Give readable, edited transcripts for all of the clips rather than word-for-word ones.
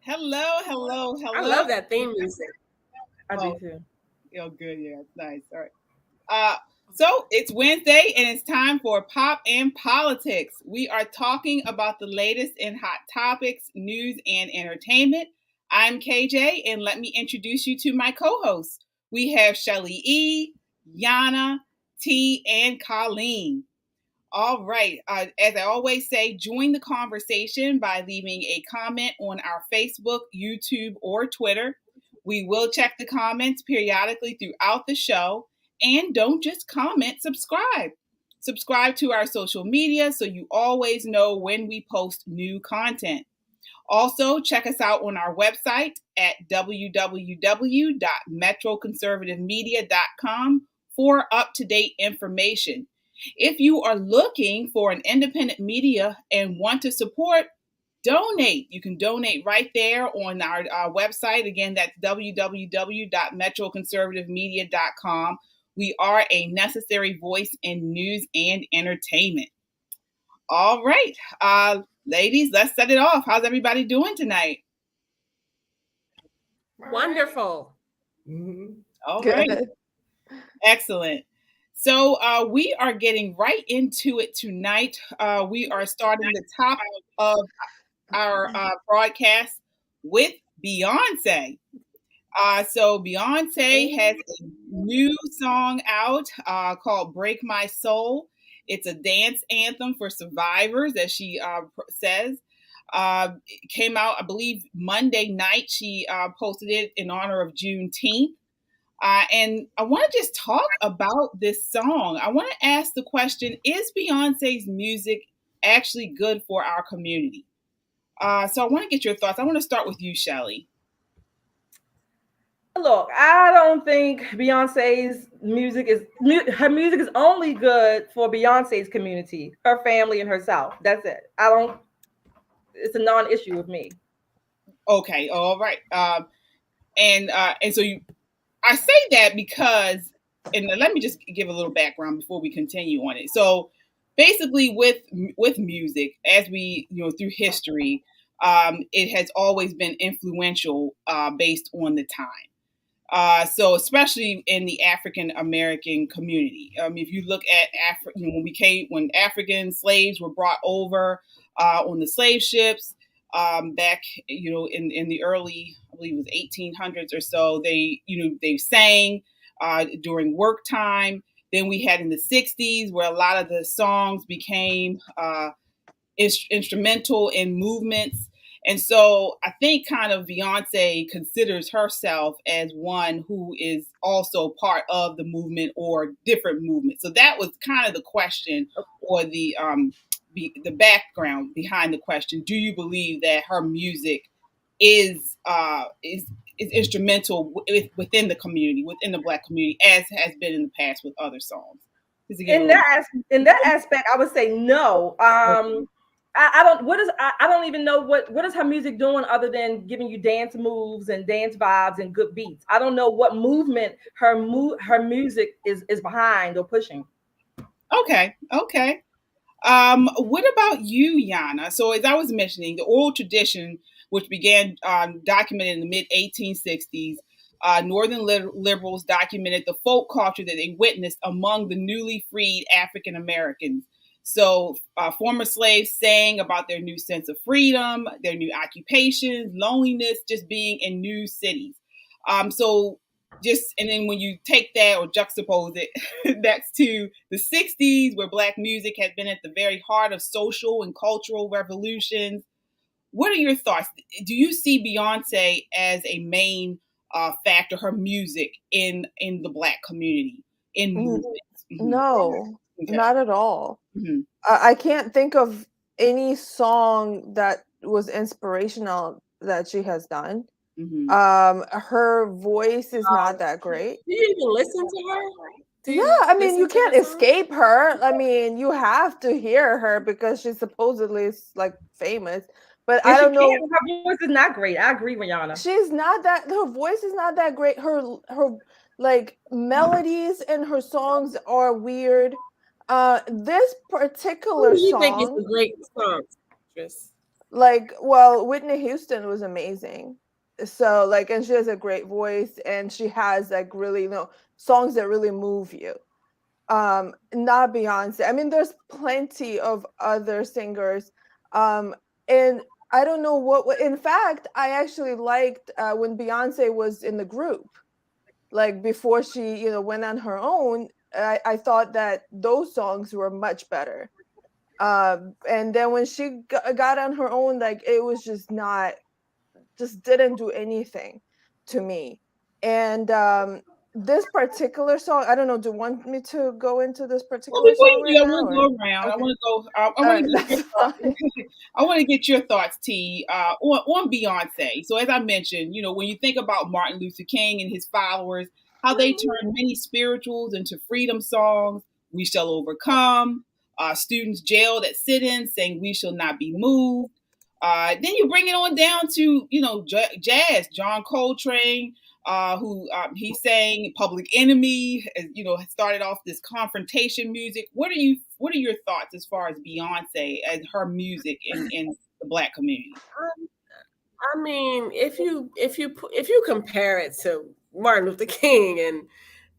Hello. I love that theme music. I do Oh, too. good. Yeah, it's nice. All right. So it's Wednesday and it's time for Pop and Politics. We are talking about the latest in hot topics, news, and entertainment. I'm KJ, and let me introduce you to my co-hosts. We have Shelly E, Yana, T, and Colleen. All right. As I always say, join the conversation by leaving a comment on our Facebook, YouTube, or Twitter. We will check the comments periodically throughout the show. And don't just comment, subscribe. Subscribe to our social media so you always know when we post new content. Also, check us out on our website at www.metroconservativemedia.com for up to date information. If you are looking for an independent media and want to support, donate. You can donate right there on our website. Again, that's www.metroconservativemedia.com. We are a necessary voice in news and entertainment. All right, ladies, let's set it off. How's everybody doing tonight? Wonderful. All right, excellent. So we are getting right into it tonight. We are starting the top of our broadcast with Beyonce. So Beyonce has a new song out called "Break My Soul." It's a dance anthem for survivors, as she says. It came out, I believe, Monday night. She posted it in honor of Juneteenth. And I want to just talk about this song. I want to ask the question: is Beyonce's music actually good for our community? So I want to get your thoughts. I want to start with you, Shelly. Look, I don't think Beyonce's music is her music is only good for Beyonce's community, her family, and herself. That's it. I don't. It's a non-issue with me. Okay, all right. And so I say that because, and let me just give a little background before we continue on it. So basically, with music, as we through history, it has always been influential based on the time. So especially in the African American community, if you look at when African slaves were brought over on the slave ships back, in the early, I believe it was 1800s or so, they sang during work time. Then we had in the 60s where a lot of the songs became instrumental in movements. And so I think kind of Beyonce considers herself as one who is also part of the movement or different movements. So that was kind of the question, or the background behind the question. Do you believe that her music is instrumental within the community, within the Black community, as has been in the past with other songs? In that aspect, I would say no. I don't. I don't even know what is her music doing other than giving you dance moves and dance vibes and good beats. I don't know what movement her music is behind or pushing. Okay. What about you, Yana? So as I was mentioning, the oral tradition, which began documented in the mid 1860s, Northern liberals documented the folk culture that they witnessed among the newly freed African Americans. So former slaves sang about their new sense of freedom, their new occupations, loneliness, just being in new cities. And then when you take that or juxtapose it next to the 60s, where Black music had been at the very heart of social and cultural revolutions, what are your thoughts? Do you see Beyonce as a main factor, her music in the Black community, in movements? Mm-hmm. No, not at all. Mm-hmm. I can't think of any song that was inspirational that she has done. Mm-hmm. Her voice is not that great. Do you even listen to her? Yeah, I mean, you can't escape her. I mean, you have to hear her because she's supposedly like famous. But I don't know. Her voice is not great. I agree with Yana. She's not that. Her voice is not that great. Her like melodies in her songs are weird. This particular Who do you song. think is a great song, Tris? Like, well, Whitney Houston was amazing. So like, and she has a great voice, and she has like really, songs that really move you. Not Beyonce. I mean, there's plenty of other singers. And I don't know in fact, I actually liked when Beyonce was in the group, like before she, went on her own. I thought that those songs were much better. And then when she got on her own, like it was just didn't do anything to me. And this particular song, I don't know, do you want me to go into this Well, particular before you song right do, I now? want to go around. Okay. I want to go. I All want right, to get your that's thoughts. fine. I want to get your thoughts, T, on Beyonce. So, as I mentioned, when you think about Martin Luther King and his followers, how they turned many spirituals into freedom songs. We shall overcome. Students jailed at sit-ins saying, "We shall not be moved." Then you bring it on down to jazz. John Coltrane, who he sang "Public Enemy," started off this confrontation music. What are your thoughts as far as Beyonce and her music in the Black community? I mean, if you compare it to Martin Luther King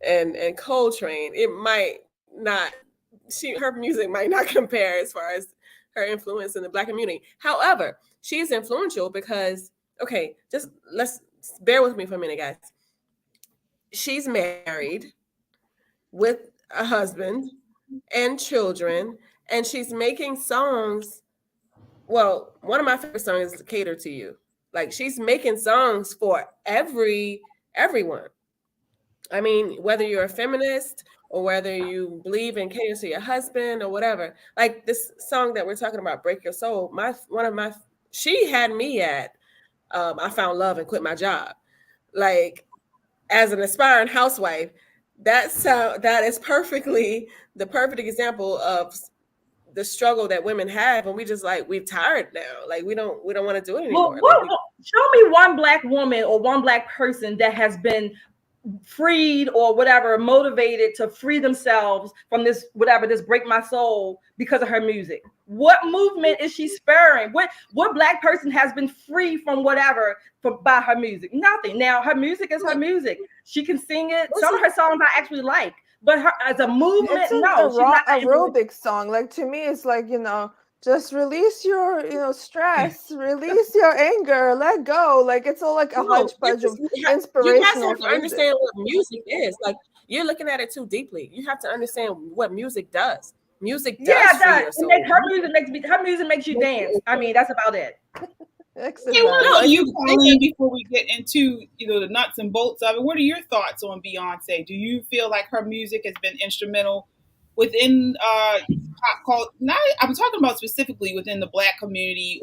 and Coltrane, it might not. Her music might not compare as far as her influence in the Black community. However, she is influential because, okay, just let's bear with me for a minute, guys. She's married with a husband and children, and she's making songs. Well, one of my favorite songs is "Cater to You." Like, she's making songs for everyone. I mean, whether you're a feminist or whether you believe in cater to your husband or whatever, like this song that we're talking about, "Break Your Soul," she had me at I found love and quit my job. Like, as an aspiring housewife, that is perfectly the perfect example of the struggle that women have, and we're tired now. Like, we don't want to do it anymore. Show me one Black woman or one Black person that has been freed or whatever, motivated to free themselves from this break my soul because of her music. What movement is she spurring? What Black person has been free from whatever by her music? Nothing. Now, her music is her music. She can sing it. Some of her songs I actually like, but her as a movement, It's no. She's not aerobic song. Like, to me, it's like, just release your stress, release your anger, let go. Like, it's all like a hodgepodge of inspirational. You have to understand what music is. Like, you're looking at it too deeply. You have to understand what music does. Music does. Yeah, it does. Her music makes you dance. I mean, that's about it. Okay, what about you, Colleen, before we get into the nuts and bolts of it? What are your thoughts on Beyonce? Do you feel like her music has been instrumental within pop culture? I'm talking about specifically within the Black community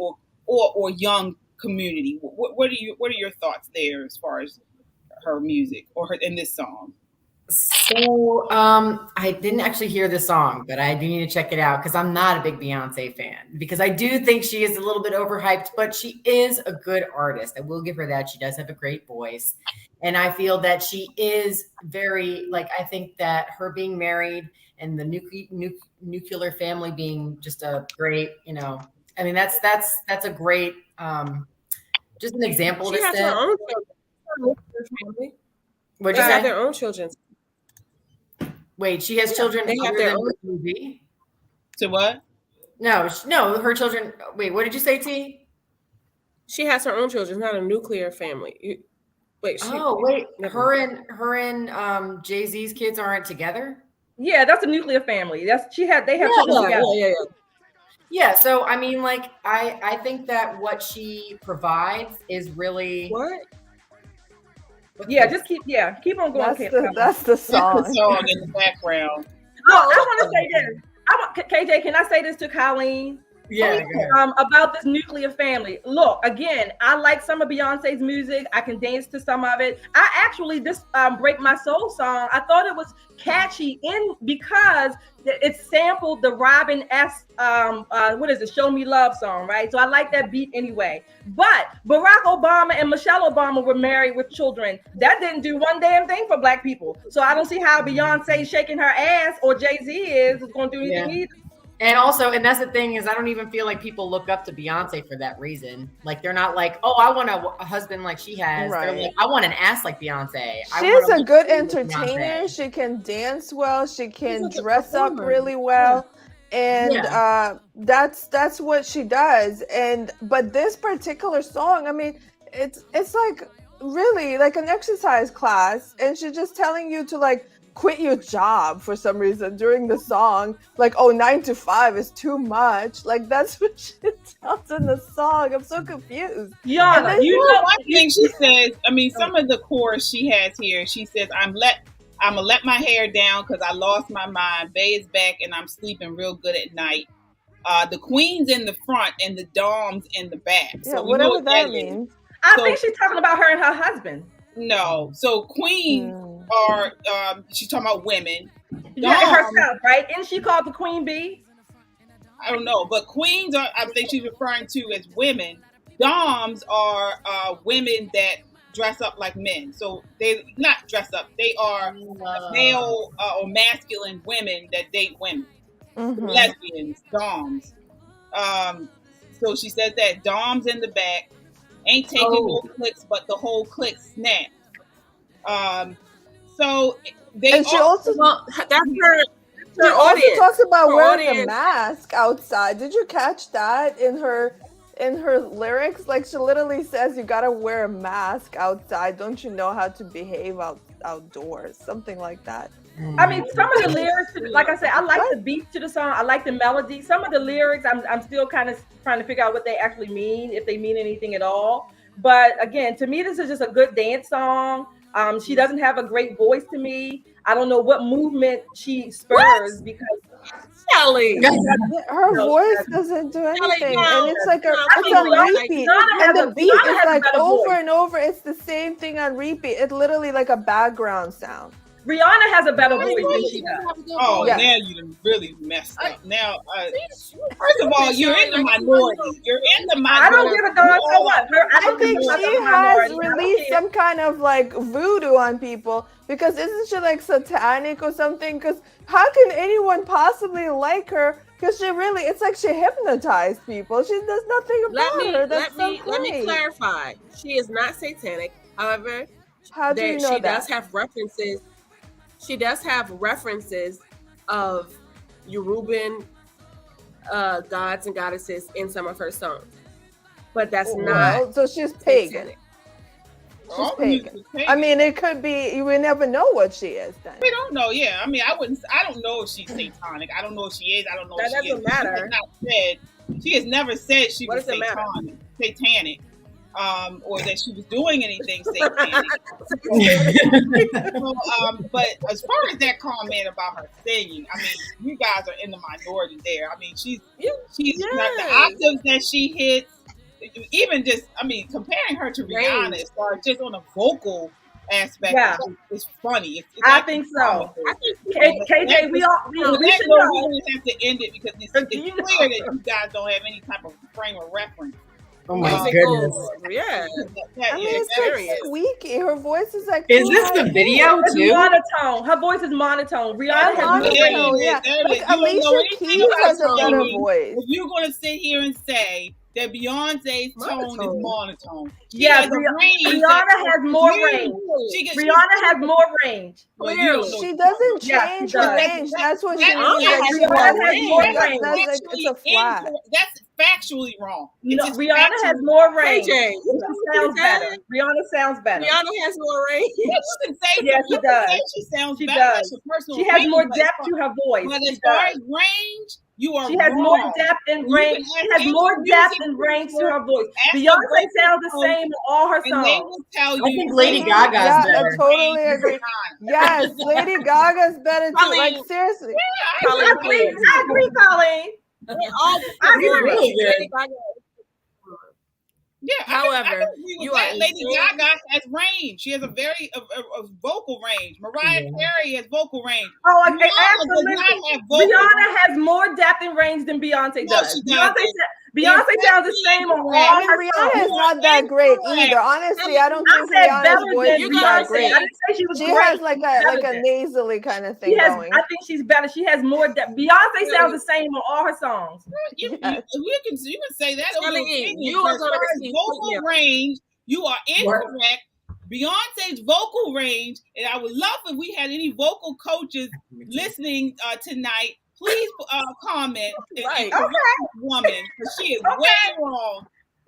or young community. What are your thoughts there as far as her music or in this song? So I didn't actually hear the song, but I do need to check it out because I'm not a big Beyonce fan, because I do think she is a little bit overhyped, but she is a good artist. I will give her that. She does have a great voice. And I feel that she is very, I think that her being married and the nuclear family being just a great, I mean, that's a great, just an example. She has her own children. They have their own children. Wait, she has children. They have their own movie. To what? No, her children. Wait, what did you say, T? She has her own children, not a nuclear family. Her and Jay-Z's kids aren't together. Yeah, that's a nuclear family. They have children together. Yeah. So I mean, I think that what she provides is really what. Yeah, just keep on going. That's the song. That's the song in the background. Oh, I want to say this. KJ, can I say this to Colleen? Yeah. About this nuclear family. Look, again, I like some of Beyonce's music. I can dance to some of it. I actually, this "Break My Soul" song, I thought it was catchy because it sampled the Robin S. "Show Me Love" song, right? So I like that beat anyway. But Barack Obama and Michelle Obama were married with children. That didn't do one damn thing for Black people. So I don't see how Beyonce shaking her ass or Jay-Z is going to do anything either. And also, and that's the thing is, I don't even feel like people look up to Beyonce for that reason. Like, they're not like, oh, I want a husband like she has. Right. They're like, I want an ass like Beyonce. She's a good entertainer. She can dance well. She can dress up really well. And that's what she does. But this particular song, I mean, it's like really like an exercise class, and she's just telling you to like quit your job for some reason during the song. Like, oh, 9 to 5 is too much. Like, that's what she tells in the song. I'm so confused. Yeah, one thing she says, I mean, some of the chorus she has here, she says, I'm gonna let my hair down because I lost my mind. Bay is back and I'm sleeping real good at night. The queen's in the front and the dom's in the back. Yeah, so whatever that means. I think she's talking about her and her husband. No, so queens are she's talking about women. Yeah, herself, right? Isn't she called the queen bee? I don't know, but queens are, I think she's referring to as women. Doms are women that dress up like men. So they not dress up. They are male or masculine women that date women. Lesbians, doms. So she says that doms in the back ain't taking no clicks, but the whole click snap. So they and she also that's her. She also talks about wearing a mask outside. Did you catch that in her lyrics? Like, she literally says you gotta wear a mask outside. Don't you know how to behave outdoors? Something like that. I mean, some of the lyrics, like I said, I like the beat to the song. I like the melody. Some of the lyrics, I'm still kind of trying to figure out what they actually mean, if they mean anything at all. But again, to me, this is just a good dance song. She doesn't have a great voice to me. I don't know what movement she spurs because Kelly, her voice doesn't do anything, and it's like it's on repeat, and the beat is like over and over. It's the same thing on repeat. It's literally like a background sound. Rihanna has a better voice than she does. Oh, yes. Now you really messed up. Now, first of all, you're in the minority. You're in the minority. I don't give a darn so what. I think she has released some kind of like voodoo on people, because isn't she like satanic or something? Because how can anyone possibly like her? Because she really, it's like she hypnotized people. She does nothing about her. Let me clarify. She is not satanic. However, how do you know she does have references. She does have references of Yoruban gods and goddesses in some of her songs, but that's not. So she's pagan. She's pagan. I mean, it could be. You would never know what she is. Then we don't know. Yeah, I mean, I don't know if she's satanic. I don't know if she is. I don't know. That if she doesn't matter. She has never said she was satanic. Or that she was doing anything satanic. But as far as that comment about her singing, I mean, you guys are in the minority there. I mean, she's the octaves that she hits, even just, I mean, comparing her to Rihanna as far as just on a vocal aspect, it's funny. I think so. KJ, we should know. We have to end it because it's clear that you guys don't have any type of frame of reference. Oh my goodness! Yeah, I mean, it's like squeaky. Her voice is like. Is this the video it's too? Monotone. Her voice is monotone. Rihanna has monotone. Yeah, like Alicia Keys has a better voice. If you're gonna sit here and say that Beyonce's tone is monotone, yeah, Rihanna has more range. Rihanna has more range. She doesn't change her range. That's what she means. Rihanna has more range. It's a flat. That's factually wrong. Rihanna has more range. Sounds better. Rihanna sounds better. Rihanna has more range. Yes, she does. She sounds she better. does. She has more depth to her voice. But as far as range, you are She has more depth and range. She has more depth and range to her voice. Beyonce sounds the same in all her songs. They will tell you. I think Lady Gaga's better. I totally agree. Yes, Lady Gaga's better too. Colleen. Like, seriously. I agree, Colleen. Really good. Yeah. However, Lady Gaga has range. She has a very a vocal range. Mariah Carey has vocal range. Oh, okay, absolutely. Rihanna has more depth and range than Beyonce does. Beyonce sounds the same on all I mean, her Rihanna songs. is not that great either. Honestly, I don't I think said Rihanna's better voice than is Beyonce. that Beyonce. great. I didn't say she was She great. has like a nasally kind of thing going. I think she's better. She has more depth. Beyonce sounds the same on all her songs. You Yes. can say that over Shelly, opinion, you but are as going to far as receive vocal hate mail. range, you are incorrect. Beyonce's vocal range, and I would love if we had any vocal coaches listening tonight. Please comment and correct this woman, because she is way wrong.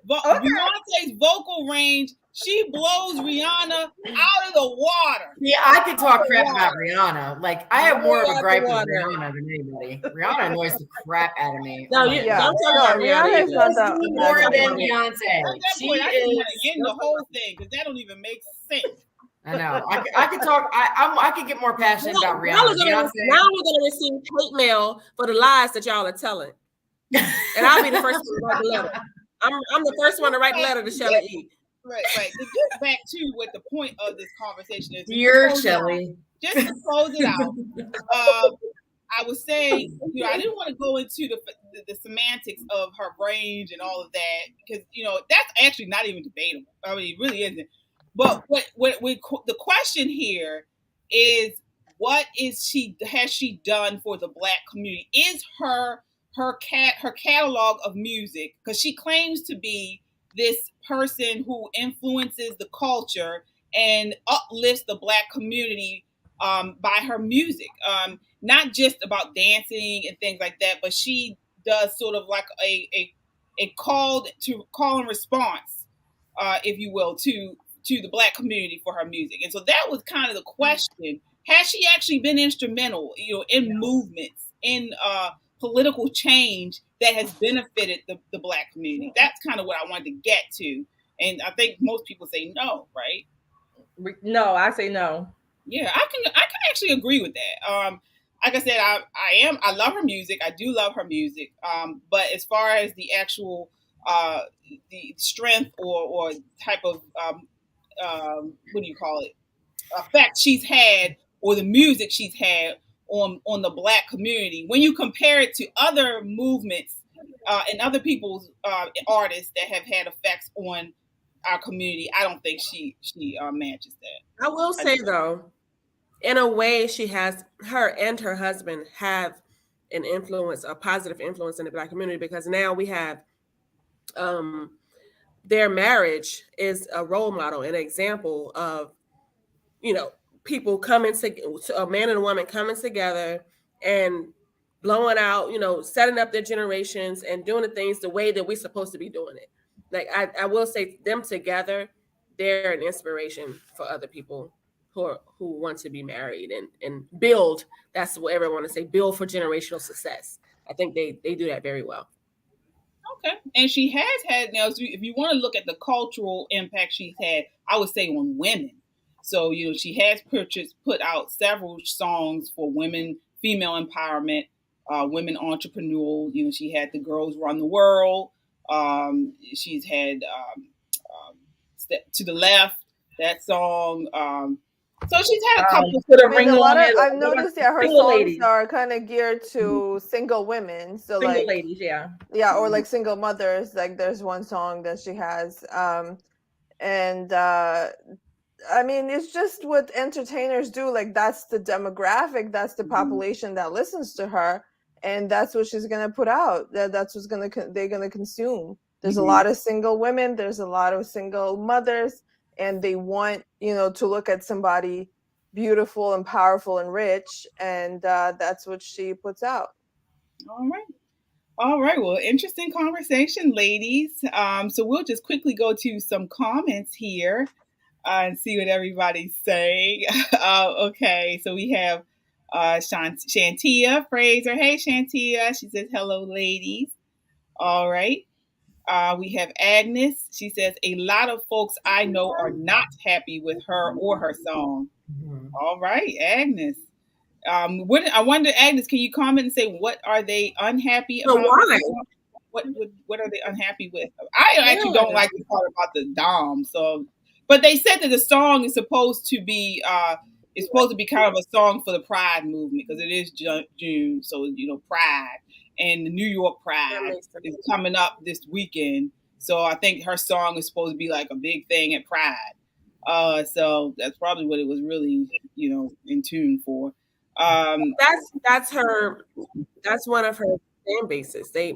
Beyonce's vocal range, she blows Rihanna out of the water. Yeah, I could talk crap about Rihanna. Like, I have more of a gripe with Rihanna than anybody. Rihanna annoys the crap out of me. No, don't talk about Rihanna is not that more than great. Beyonce. At that She point, I just want is. to end the whole thing, because that don't even make sense. I know. I could talk. I could get more passionate about Rihanna. Now we're gonna receive hate mail for the lies that y'all are telling, and I'll be the first one to write the letter. I'm the first one to write the letter to Shelly E. Right. To get back to what the point of this conversation is, Dear Shelly, just to close it out, I would say, I didn't want to go into the semantics of her range and all of that, because that's actually not even debatable. I mean, it really isn't. But what the question here is, what has she done for the Black community? Is her catalog of music, because she claims to be this person who influences the culture and uplifts the Black community by her music, not just about dancing and things like that, but she does sort of like a call and response, if you will, to the Black community for her music. And so that was kind of the question. Has she actually been instrumental, in movements, in political change that has benefited the Black community? That's kind of what I wanted to get to. And I think most people say no, right? No, I say no. Yeah, I can actually agree with that. Like I said, I love her music. I do love her music. But as far as the actual the strength or type of what do you call it, effect she's had, or the music she's had on the Black community, when you compare it to other movements and other people's artists that have had effects on our community, I don't think she matches that. I will say though, in a way, her and her husband have a positive influence in the Black community, because now we have their marriage is a role model, an example of, people coming to a man and a woman coming together and blowing out, setting up their generations and doing the things the way that we're supposed to be doing it. Like I will say, them together, they're an inspiration for other people who want to be married and build. That's what everyone want to say, build for generational success. I think they do that very well. Okay. And she has had, now, if you want to look at the cultural impact she's had, I would say on women. So, she has put out several songs for women, female empowerment, women entrepreneurs. She had The Girls Run the World. She's had Step to the Left, that song. So she's had a couple. I've noticed that her songs ladies are kind of geared to single women. So single ladies, yeah, or like single mothers. Like there's one song that she has, I mean, it's just what entertainers do. Like that's the demographic, that's the population that listens to her, and that's what she's gonna put out. That's what's they're gonna consume. There's a lot of single women. There's a lot of single mothers. And they want, to look at somebody beautiful and powerful and rich. And that's what she puts out. All right. Well, interesting conversation, ladies. So we'll just quickly go to some comments here and see what everybody's saying. Okay. So we have Shantia Fraser. Hey, Shantia. She says, hello, ladies. All right. We have Agnes. She says, a lot of folks I know are not happy with her or her song. All right, Agnes. I wonder, Agnes, can you comment and say, what are they unhappy about? Why? What are they unhappy with? I actually don't like the part about the Dom. So, but they said that the song is supposed to be kind of a song for the Pride movement, because it is June. So, Pride. and the New York Pride is coming up this weekend. So I think her song is supposed to be like a big thing at Pride. So that's probably what it was really, in tune for. That's her. That's one of her fan bases. They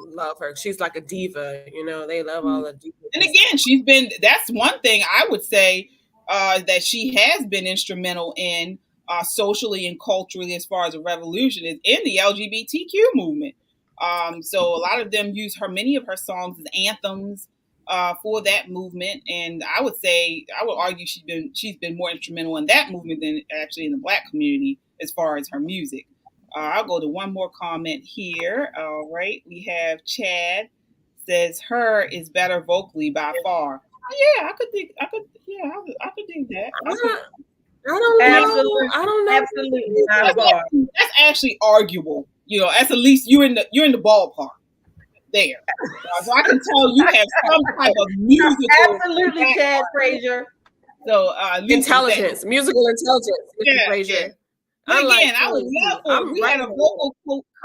love her. She's like a diva. They love all the divas. And again, that's one thing I would say that she has been instrumental in socially and culturally as far as a revolution is in the LGBTQ movement. So a lot of them use many of her songs as anthems for that movement. And I would argue she's been more instrumental in that movement than actually in the Black community as far as her music. I'll go to one more comment here. All right. We have Chad says her is better vocally by far. Yeah, I could think that. I don't know. Absolutely not far. That's actually arguable. That's at least you're in the ballpark there. So I can tell you have some type of musical. Absolutely, Chad Frazier. So intelligence, musical intelligence, yeah, Frazier. Yeah. But again, I would love we had a vocal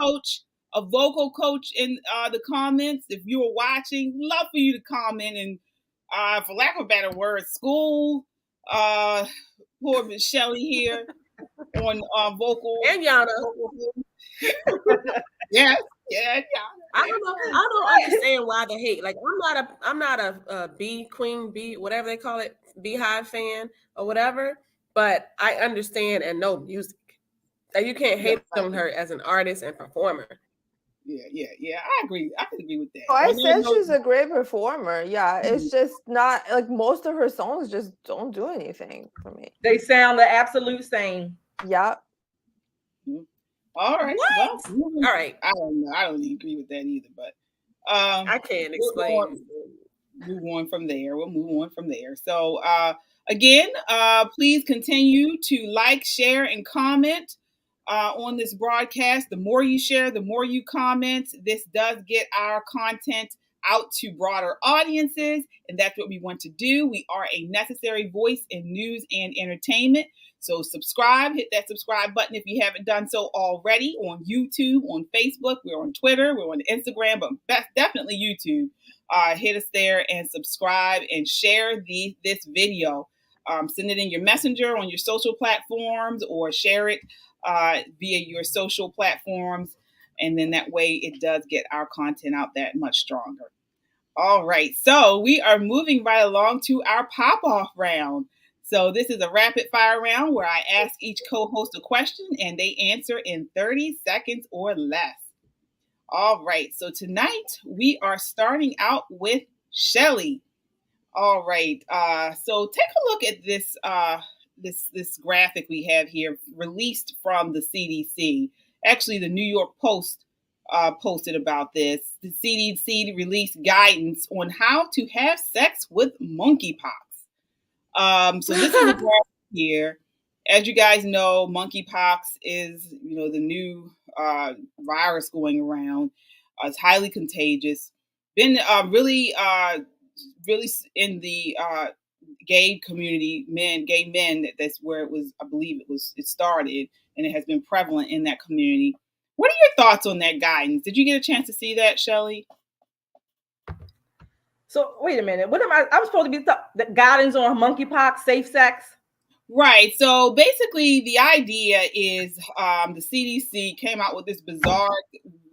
coach in the comments. If you were watching, love for you to comment and for lack of a better word, school poor Miss Shelley here on vocal and Yana. Yeah. I don't understand why the hate. Like I'm not a Queen Bee, whatever they call it, Beehive fan or whatever. But I understand and know music. Like you can't hate on her as an artist and performer. Yeah. I agree. I can agree with that. Oh, I said she's a great performer. Yeah, it's just not like most of her songs just don't do anything for me. They sound the absolute same. Yeah. All right. What? Well, all right. I don't know. I don't agree with that either. But I can't explain. We'll move on from there. So again, please continue to like, share, and comment on this broadcast. The more you share, the more you comment, this does get our content out to broader audiences, and that's what we want to do. We are a necessary voice in news and entertainment. So subscribe, hit that subscribe button if you haven't done so already on YouTube, on Facebook, we're on Twitter, we're on Instagram, but definitely YouTube. Hit us there and subscribe and share this video. Send it in your messenger on your social platforms or share it via your social platforms. And then that way it does get our content out that much stronger. All right. So we are moving right along to our pop-off round. So this is a rapid fire round where I ask each co-host a question and they answer in 30 seconds or less. All right. So tonight we are starting out with Shelley. All right. So take a look at this this graphic we have here released from the CDC. Actually, the New York Post posted about this. The CDC released guidance on how to have sex with monkeypox. So this is a graphic here. As you guys know, monkeypox is, the new virus going around. It's highly contagious. Been really in the gay community, gay men. That's where it was. I believe it started, and it has been prevalent in that community. What are your thoughts on that guidance? Did you get a chance to see that, Shelley? So wait a minute. What am I? I'm supposed to be the guidance on monkeypox, safe sex. Right. So basically, the idea is the CDC came out with this bizarre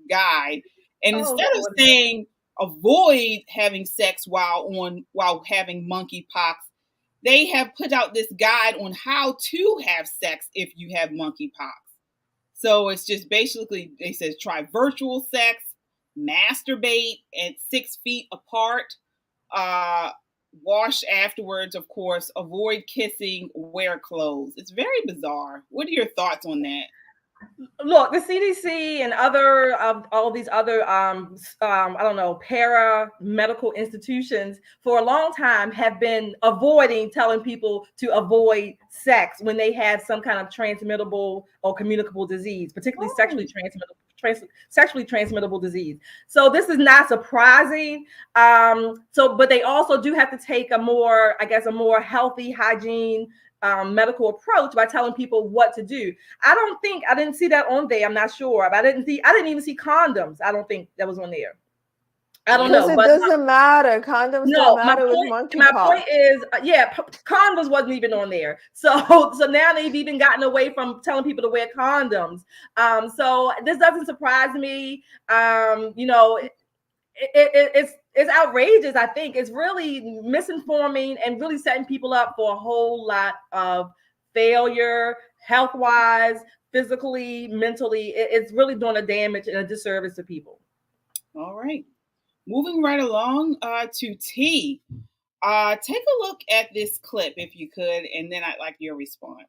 guide, and instead of saying avoid having sex while having monkeypox, they have put out this guide on how to have sex if you have monkeypox. So it's just basically, they says try virtual sex, masturbate at 6 feet apart, wash afterwards, of course, avoid kissing, wear clothes. It's very bizarre. What are your thoughts on that? Look, the CDC and all these other para medical institutions for a long time have been telling people to avoid sex when they have some kind of transmittable or communicable disease, particularly sexually transmittable disease. So this is not surprising. But they also do have to take a more healthy hygiene medical approach by telling people what to do. I didn't see that on there. I'm not sure, but I didn't even see condoms. I don't think that was on there. I don't know. Because it doesn't matter. Condoms don't matter with monkeypox. My point is, condoms wasn't even on there. So now they've even gotten away from telling people to wear condoms. So this doesn't surprise me. It's outrageous. I think it's really misinforming and really setting people up for a whole lot of failure, health-wise, physically, mentally. It's really doing a damage and a disservice to people. All right. Moving right along to T. Take a look at this clip if you could, and then I'd like your response.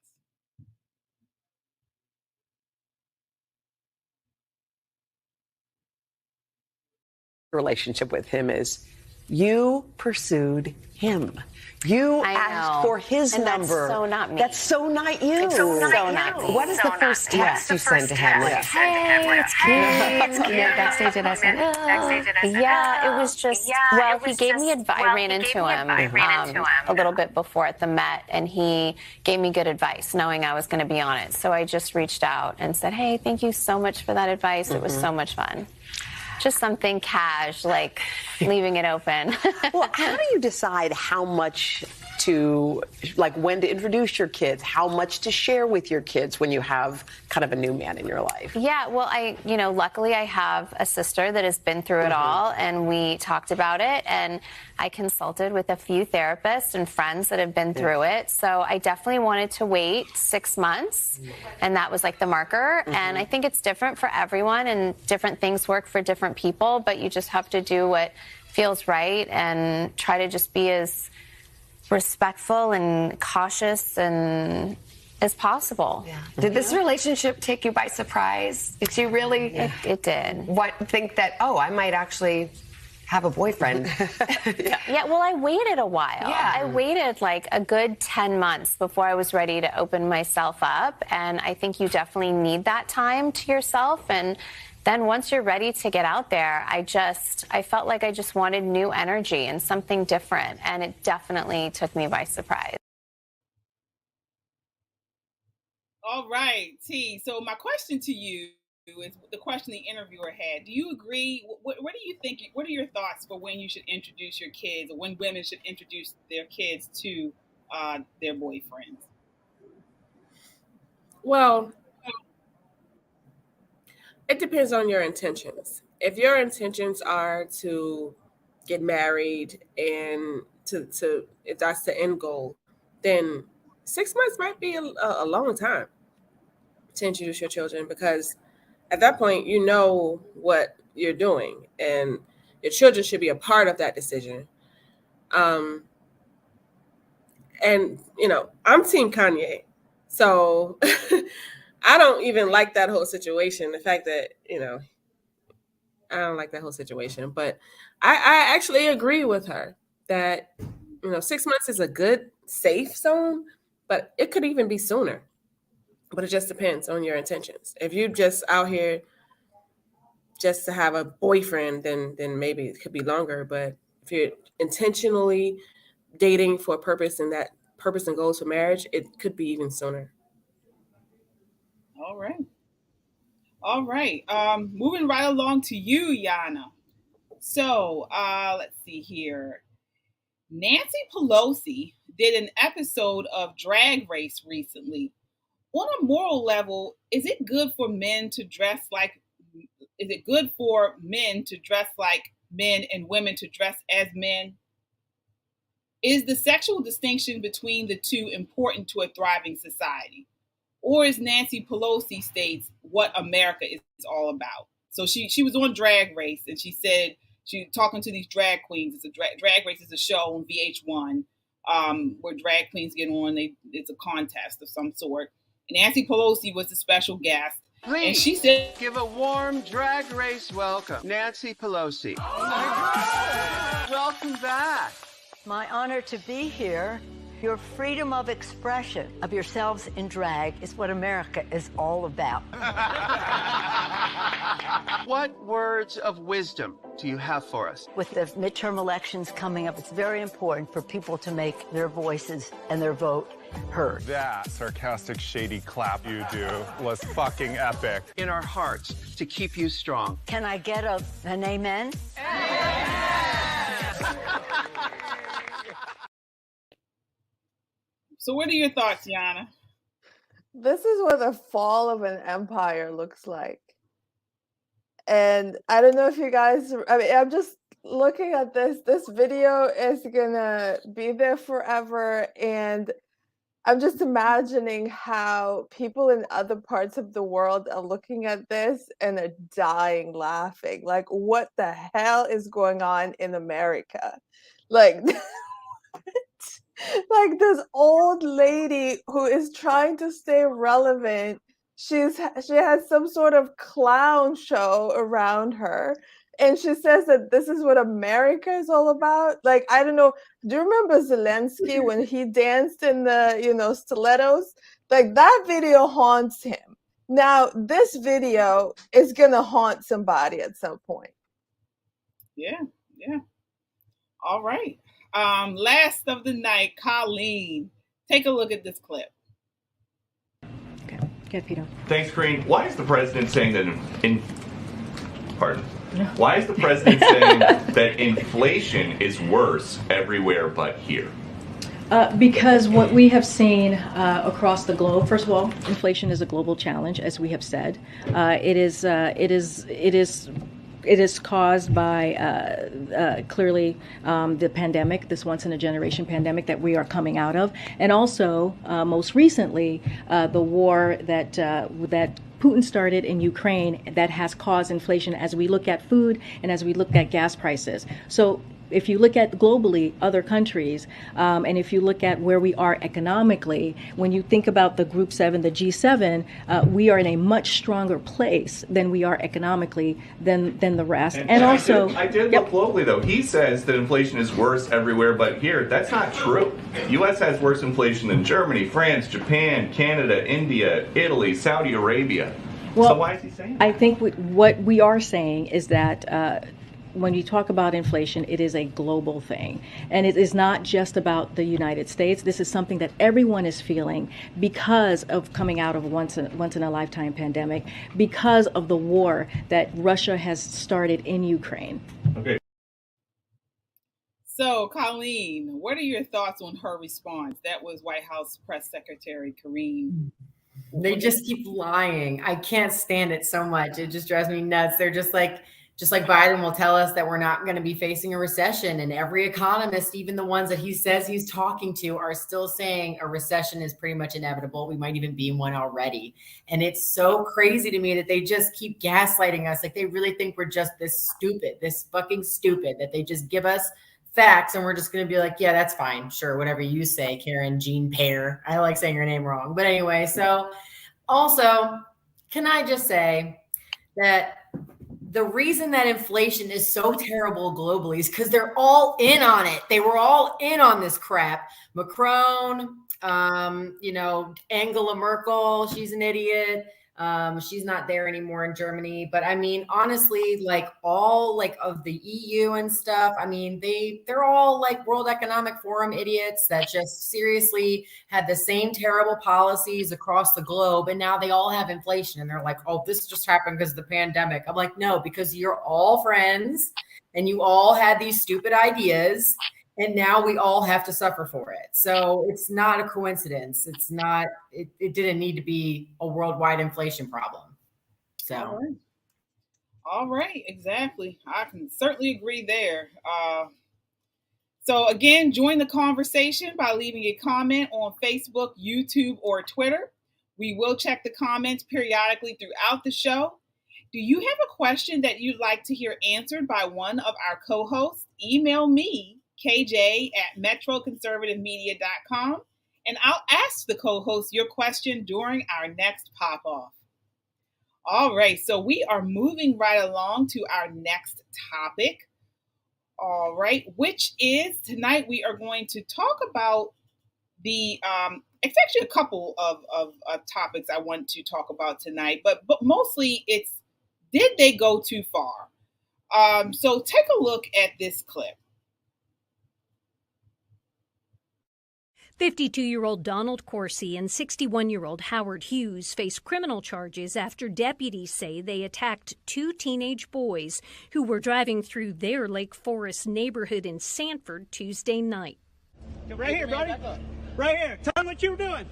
Relationship with him is you pursued him. You asked for his number. That's so not me. That's so not you. It's so not me. What is the first text you send to him? Hey, it's Kate. Backstage at SNL. Yeah, it was just, well, he gave me advice. I ran into him a little bit before at the Met, and he gave me good advice, knowing I was going to be on it. So I just reached out and said, hey, thank you so much for that advice. It was so much fun. Just something cash, like leaving it open. Well, how do you decide how much to, like, when to introduce your kids, how much to share with your kids when you have kind of a new man in your life? Yeah, well, luckily I have a sister that has been through it all, and we talked about it, and I consulted with a few therapists and friends that have been through it. So I definitely wanted to wait 6 months, and that was like the marker. And I think it's different for everyone, and different things work for different people, but you just have to do what feels right and try to just be as respectful and cautious and as possible. Yeah. Did this relationship take you by surprise? Did you really? It did. Think that, oh, I might actually have a boyfriend? Yeah, well, I waited a while. Yeah. I waited like a good 10 months before I was ready to open myself up. And I think you definitely need that time to yourself. And then once you're ready to get out there, I felt like I just wanted new energy and something different. And it definitely took me by surprise. All right, T. So my question to you is the question the interviewer had. Do you agree? What do you think? What are your thoughts for when you should introduce your kids, or when women should introduce their kids to their boyfriends? Well, it depends on your intentions. If your intentions are to get married and to if that's the end goal, then 6 months might be a long time to introduce your children, because at that point, you know what you're doing, and your children should be a part of that decision. And, I'm Team Kanye. So I don't even like that whole situation. The fact that, I don't like that whole situation. But I actually agree with her that, 6 months is a good, safe zone, but it could even be sooner. But it just depends on your intentions. If you're just out here just to have a boyfriend, then maybe it could be longer. But if you're intentionally dating for a purpose, and that purpose and goals for marriage, it could be even sooner. All right. Moving right along to you, Yana. So let's see here. Nancy Pelosi did an episode of Drag Race recently. On a moral level, is it good for men to dress like men and women to dress as men? Is the sexual distinction between the two important to a thriving society? Or as Nancy Pelosi states, what America is all about? So she was on Drag Race, and she said, she talking to these drag queens. It's a Drag Race is a show on VH1 where drag queens get on. It's a contest of some sort. And Nancy Pelosi was the special guest. Please, and she said, give a warm Drag Race welcome, Nancy Pelosi. Oh my God. Welcome back. My honor to be here. Your freedom of expression of yourselves in drag is what America is all about. What words of wisdom do you have for us? With the midterm elections coming up, it's very important for people to make their voices and their vote heard. That sarcastic, shady clap you do was fucking epic. In our hearts to keep you strong. Can I get an amen? So what are your thoughts, Yana? This is what the fall of an empire looks like. And I don't know if you guys, I mean, I'm just looking at this. This video is gonna be there forever. And I'm just imagining how people in other parts of the world are looking at this and are dying laughing. Like, what the hell is going on in America? Like, like this old lady who is trying to stay relevant. She has some sort of clown show around her, and she says that this is what America is all about. Like, I don't know. Do you remember Zelensky when he danced in the stilettos? Like, that video haunts him. Now, this video is gonna haunt somebody at some point. Yeah. All right. Last of the night, Colleen. Take a look at this clip. Okay, Peter. Thanks, Karine. Why is the president saying that Why is the president saying that inflation is worse everywhere but here? Because what we have seen across the globe, first of all, inflation is a global challenge, as we have said. It is caused by clearly the pandemic, this once-in-a-generation pandemic that we are coming out of, and also most recently the war that Putin started in Ukraine that has caused inflation as we look at food and as we look at gas prices. So if you look at globally other countries, and if you look at where we are economically, when you think about the Group 7, the G7, we are in a much stronger place than we are economically than the rest. And also, I did look globally, though. He says that inflation is worse everywhere but here. That's not true. The U.S. has worse inflation than Germany, France, Japan, Canada, India, Italy, Saudi Arabia. Well, so why is he saying that? I think what we are saying is that when you talk about inflation, it is a global thing. And it is not just about the United States. This is something that everyone is feeling because of coming out of a once in a lifetime pandemic, because of the war that Russia has started in Ukraine. Okay. So, Colleen, what are your thoughts on her response? That was White House Press Secretary Karine. They just keep lying. I can't stand it so much. It just drives me nuts. They're just like Biden will tell us that we're not going to be facing a recession. And every economist, even the ones that he says he's talking to, are still saying a recession is pretty much inevitable. We might even be in one already. And it's so crazy to me that they just keep gaslighting us. Like, they really think we're just this fucking stupid, that they just give us facts and we're just going to be like, yeah, that's fine. Sure. Whatever you say, Karen Jean Pear. I like saying your name wrong. But anyway, so also, can I just say that the reason that inflation is so terrible globally is because they're all in on it. They were all in on this crap. Macron, Angela Merkel, she's an idiot. She's not there anymore in Germany. But I mean, honestly, like all of the EU and stuff, I mean, they're all like World Economic Forum idiots that just seriously had the same terrible policies across the globe. And now they all have inflation and they're like, oh, this just happened because of the pandemic. I'm like, no, because you're all friends and you all had these stupid ideas. And now we all have to suffer for it. So it's not a coincidence. It's not, it didn't need to be a worldwide inflation problem. So. All right, exactly. I can certainly agree there. So again, join the conversation by leaving a comment on Facebook, YouTube, or Twitter. We will check the comments periodically throughout the show. Do you have a question that you'd like to hear answered by one of our co-hosts? Email me, kj@metroconservativemedia.com, and I'll ask the co-host your question during our next pop-off. All right, so we are moving right along to our next topic. All right, which is tonight we are going to talk about it's actually a couple of topics I want to talk about tonight, but mostly it's, did they go too far? So take a look at this clip. 52-year-old Donald Corsi and 61-year-old Howard Hughes face criminal charges after deputies say they attacked two teenage boys who were driving through their Lake Forest neighborhood in Sanford Tuesday night. Right here, buddy. Right here. Tell me what you were doing.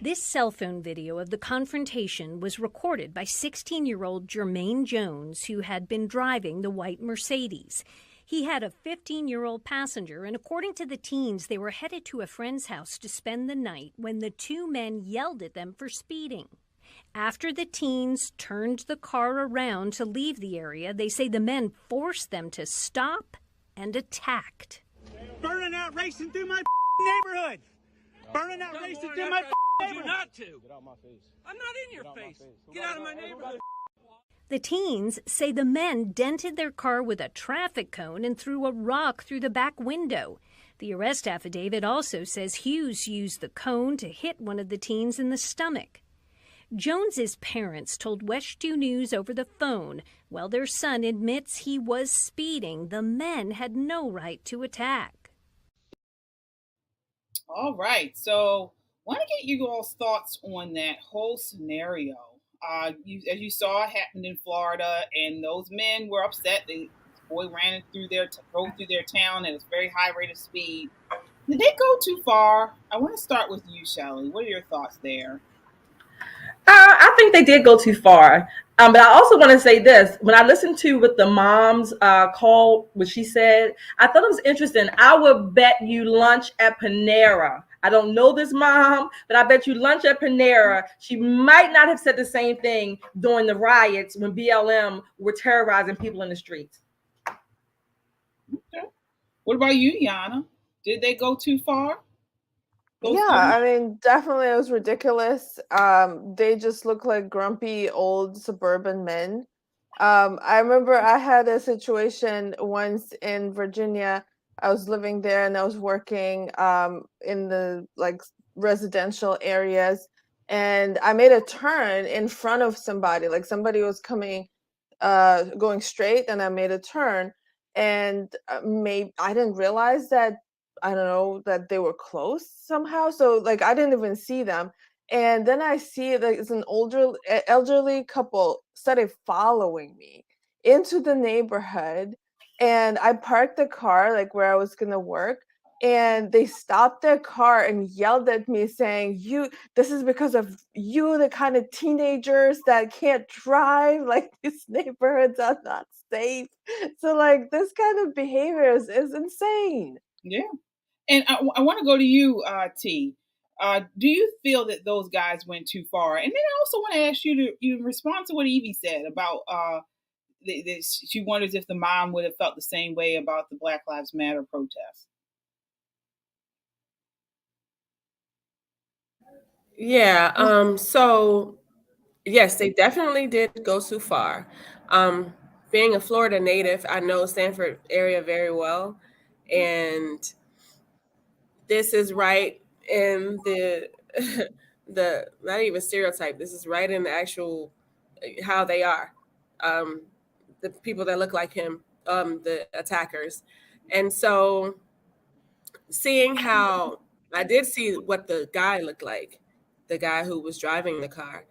This cell phone video of the confrontation was recorded by 16-year-old Jermaine Jones, who had been driving the white Mercedes. He had a 15-year-old passenger, and according to the teens, they were headed to a friend's house to spend the night when the two men yelled at them for speeding. After the teens turned the car around to leave the area, they say the men forced them to stop and attacked. Burning out racing through my neighborhood. Burning out racing through my neighborhood. Not to. Get out my face. I'm not in your face. Get out of my neighborhood. The teens say the men dented their car with a traffic cone and threw a rock through the back window. The arrest affidavit also says Hughes used the cone to hit one of the teens in the stomach. Jones's parents told West 2 News over the phone, while their son admits he was speeding, the men had no right to attack. All right, so I want to get you all's thoughts on that whole scenario. As you saw, it happened in Florida, and those men were upset. This boy ran drove through their town at a very high rate of speed. Did they go too far? I want to start with you, Shelley. What are your thoughts there? I think they did go too far. But I also want to say this. When I listened to what the mom's call, what she said, I thought it was interesting. I would bet you lunch at Panera. I don't know this mom, but I bet you lunch at Panera, she might not have said the same thing during the riots when BLM were terrorizing people in the streets. Okay. What about you, Yana? Did they go too far? I mean, definitely it was ridiculous. They just look like grumpy old suburban men. I remember I had a situation once in Virginia. I was living there and I was working in the residential areas, and I made a turn in front of somebody. Like somebody was coming, going straight, and I made a turn, and I didn't realize that. I don't know that they were close somehow. So I didn't even see them. And then I see it's an elderly couple started following me into the neighborhood. And I parked the car where I was going to work. And they stopped their car and yelled at me saying, this is because of you, the kind of teenagers that can't drive. These neighborhoods are not safe. So this kind of behavior is insane. Yeah. And I want to go to you, T. Do you feel that those guys went too far? And then I also want to ask you to respond to what Evie said about she wonders if the mom would have felt the same way about the Black Lives Matter protest. Yeah. So yes, they definitely did go too far. Being a Florida native, I know Sanford area very well, and this is right in the not even stereotype. This is right in the actual how they are. The people that look like him, the attackers. And so seeing how I did see what the guy looked like, the guy who was driving the car,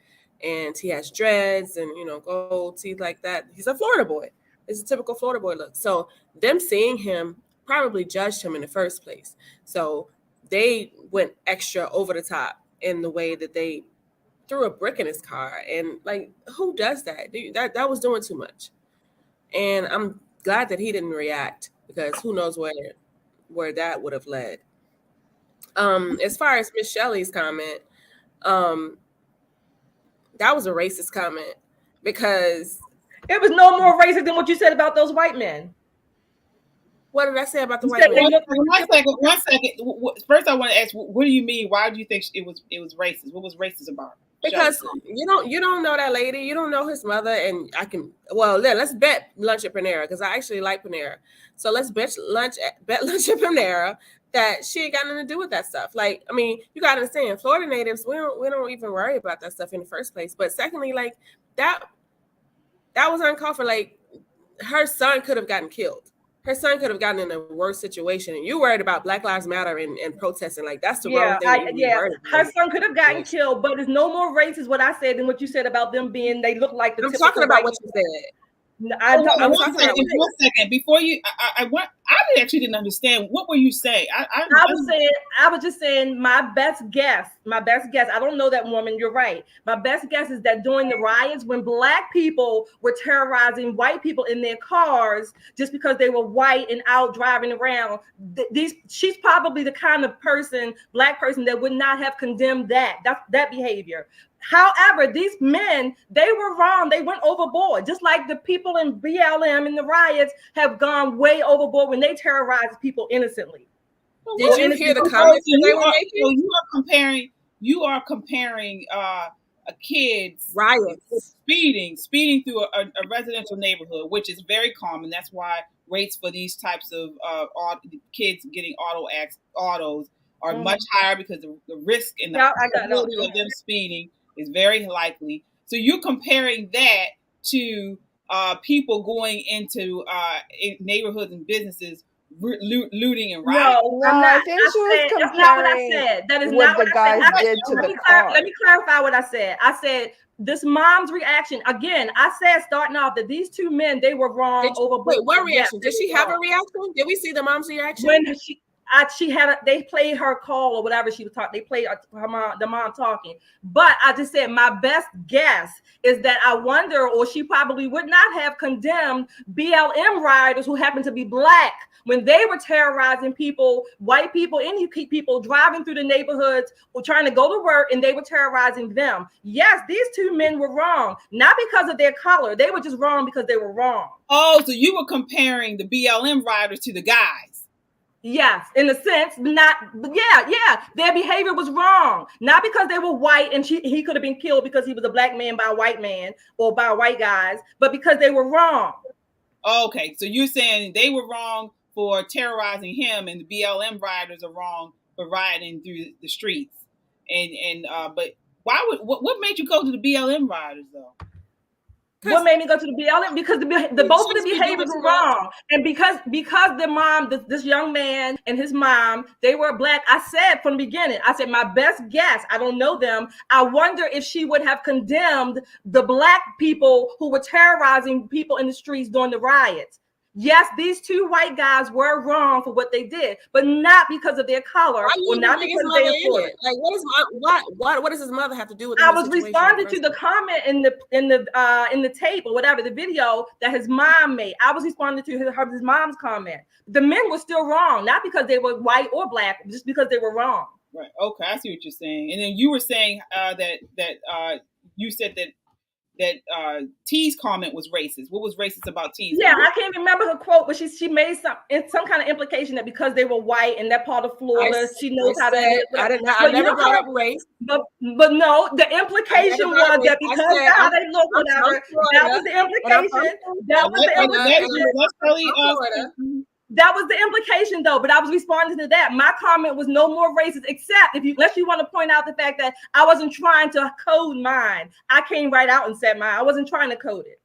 and he has dreads and gold teeth like that. He's a Florida boy. It's a typical Florida boy look. So them seeing him probably judged him in the first place. So they went extra over the top in the way that they threw a brick in his car. And who does that? That was doing too much. And I'm glad that he didn't react, because who knows where that would have led. As far as Miss Shelley's comment, that was a racist comment, because it was no more racist than what you said about those white men. What did I say about the white men? One second. First, I want to ask, what do you mean? Why do you think it was racist? What was racist about it? Because you don't know that lady, you don't know his mother, and let's bet lunch at Panera because I actually like Panera. So let's bet lunch at Panera that she ain't got nothing to do with that stuff. Like, I mean, you gotta understand, Florida natives, we don't even worry about that stuff in the first place. But secondly, like that was uncalled for. Like, her son could have gotten killed. Her son could have gotten in a worse situation, and you worried about Black Lives Matter and protesting. Like, that's the wrong thing. Her son could have gotten killed, but there's no more race, is what I said, than what you said about them being. They look like the. I'm talking about what you said. One second. Before you, I actually didn't understand. What were you saying? I was just saying my best guess. I don't know that woman. You're right. My best guess is that during the riots, when Black people were terrorizing white people in their cars just because they were white and out driving around, she's probably the kind of Black person that would not have condemned that behavior. However, these men, they were wrong. They went overboard, just like the people in BLM and the riots have gone way overboard when they terrorized people innocently. Did you hear the comments they were making? You are comparing a kid's riots speeding through a residential neighborhood, which is very common. That's why rates for these types of kids getting autos are much higher, because the risk and the possibility of them speeding is very likely. So you're comparing that to people going into neighborhoods and businesses looting and rioting. No, I think she was comparing. That's not what I said. That is not what the guys did to the car. Let me clarify what I said. I said this mom's reaction. Again, I said starting off that these two men, they were wrong overboard. Wait, what reaction? Did she have a reaction? Did we see the mom's reaction? When they played her call or whatever she was talking. They played the mom talking. But I just said my best guess is that I wonder, or she probably would not have condemned BLM rioters who happen to be Black when they were terrorizing people, white people, any people driving through the neighborhoods or trying to go to work, and they were terrorizing them. Yes, these two men were wrong, not because of their color. They were just wrong because they were wrong. Oh, so you were comparing the BLM rioters to the guys. Yes, in a sense, their behavior was wrong, not because they were white and he could have been killed because he was a Black man by a white man or by white guys, but because they were wrong. Okay, so you're saying they were wrong for terrorizing him, and the BLM rioters are wrong for rioting through the streets. But what made you go to the BLM rioters though? What made me go to the BLM? Because both of the behaviors were wrong, and because the mom, this young man and his mom, they were Black. I said from the beginning, I said my best guess. I don't know them. I wonder if she would have condemned the Black people who were terrorizing people in the streets during the riots. Yes, these two white guys were wrong for what they did, but not because of their color or not because of their influence. Like, what does his mother have to do with it? I was responding to the comment in the tape or whatever, the video that his mom made. I was responding to his mom's comment. The men were still wrong, not because they were white or Black, just because they were wrong. Right. Okay, I see what you're saying. And then you were saying that you said that T's comment was racist. What was racist about T's? Yeah, I can't remember her quote, but she made some kind of implication that because they were white in that part of Florida, she knows how to. I never brought up race. But no, the implication was that because of how they look, whatever. That was the implication. That was the implication. That was the implication, though. But I was responding to that. My comment was no more racist, except unless you want to point out the fact that I wasn't trying to code mine. I came right out and said mine. I wasn't trying to code it.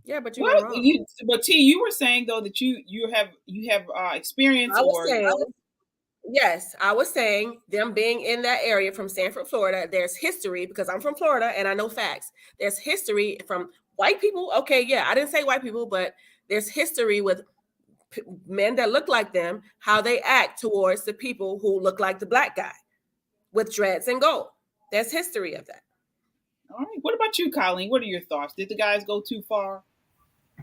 Yeah, but you were wrong. But T, you were saying though that you have experience. Yes, I was saying them being in that area from Sanford, Florida. There's history because I'm from Florida and I know facts. There's history from white people. Okay, yeah, I didn't say white people, but there's history with men that look like them, how they act towards the people who look like the Black guy with dreads and gold. There's history of that. All right. What about you, Colleen? What are your thoughts? Did the guys go too far?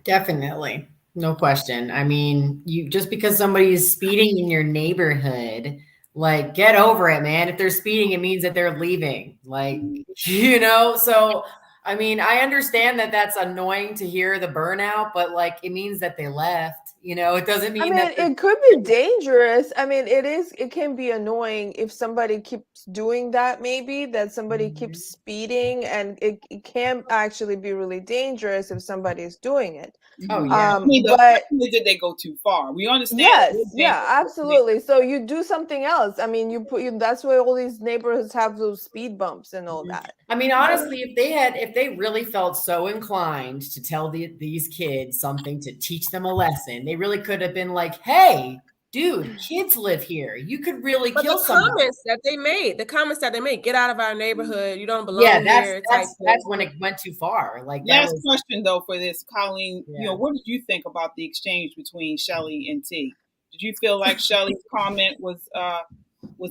Definitely. No question. I mean, just because somebody is speeding in your neighborhood, like, get over it, man. If they're speeding, it means that they're leaving. Like, so I mean, I understand that that's annoying to hear the burnout, but like, it means that they left, You know, it doesn't mean that it could be dangerous. I mean, it can be annoying if somebody keeps doing that, maybe that somebody keeps speeding, and it can actually be really dangerous if somebody's doing it. Oh yeah. I mean, but did they go too far? We understand. Yes, yeah, absolutely. So you do something else. I mean, that's why all these neighborhoods have those speed bumps and all that. I mean, honestly, if they really felt so inclined to tell these kids something, to teach them a lesson, they really could have been like, hey, dude, kids live here. You could really kill someone. The comments that they made, get out of our neighborhood. You don't belong here. That's when it went too far. Like, last question though for this, Colleen, you know, what did you think about the exchange between Shelly and T? Did you feel like Shelly's comment was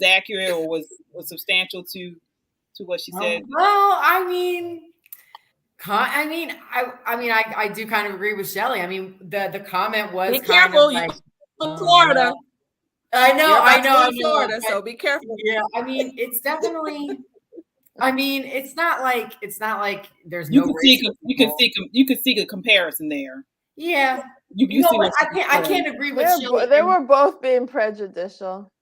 accurate or was substantial to what she said? Well, I do kind of agree with Shelly. I mean, the comment was kind of like, Florida. I know. Florida, so be careful. Yeah, I mean, it's definitely. I mean, it's not like there's no. You can see a comparison there. Yeah, I can't agree with Shelly. They were both being prejudicial.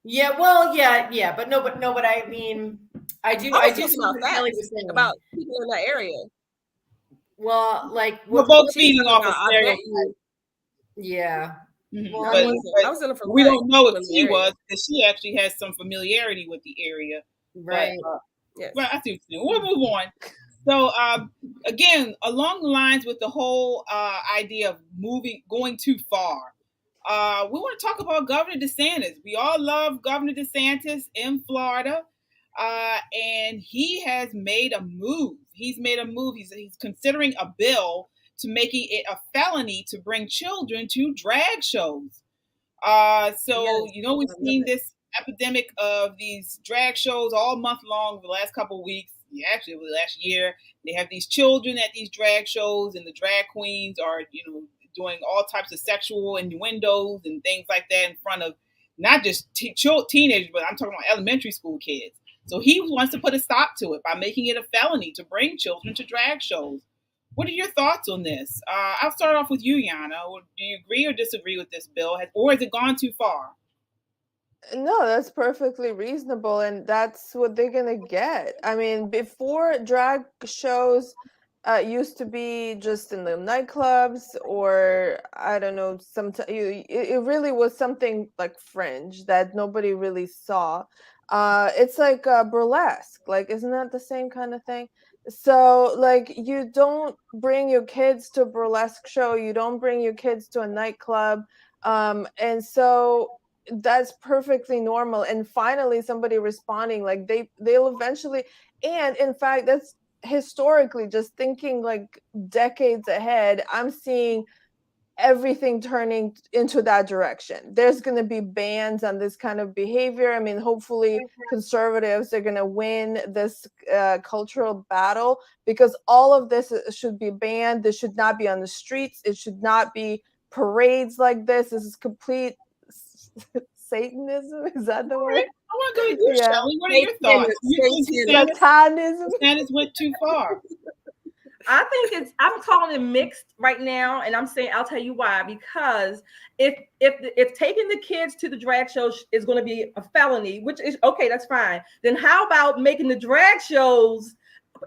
Yeah, well, yeah, but I mean, I do see what Shelly was saying about people in that area. Well, like we're both feeding off of stereotypes. Yeah. Mm-hmm. Well, but I was in we don't know if she was, because she actually has some familiarity with the area. Right. But I see what you're saying. We'll move on. So again, along the lines with the whole idea of going too far, we want to talk about Governor DeSantis. We all love Governor DeSantis in Florida, and he has made a move. He's considering a bill to making it a felony to bring children to drag shows. We've seen this epidemic of these drag shows all month long for the last couple of weeks. Actually, over the last year, they have these children at these drag shows, and the drag queens are, doing all types of sexual innuendos and things like that in front of not just teenagers, but I'm talking about elementary school kids. So he wants to put a stop to it by making it a felony to bring children to drag shows. What are your thoughts on this? I'll start off with you, Yana. Do you agree or disagree with this bill, or has it gone too far? No, that's perfectly reasonable, and that's what they're gonna get. I mean, before, drag shows used to be just in the nightclubs, or I don't know, it really was something like fringe that nobody really saw. It's like burlesque, like, isn't that the same kind of thing? So, like, you don't bring your kids to a burlesque show, you don't bring your kids to a nightclub, and so that's perfectly normal. And finally somebody responding, like, they'll eventually, and in fact, that's historically, just thinking like decades ahead, I'm seeing everything turning into that direction. There's going to be bans on this kind of behavior. I mean, hopefully conservatives are going to win this cultural battle, because all of this should be banned. This should not be on the streets. It should not be parades like this. This is complete Satanism. Is that the word? I want to go to you, Shelley. What are your thoughts? You think Satanism went too far? I think I'm calling it mixed right now, and I'm saying, I'll tell you why. Because if taking the kids to the drag show is going to be a felony, which is okay, that's fine. Then how about making the drag shows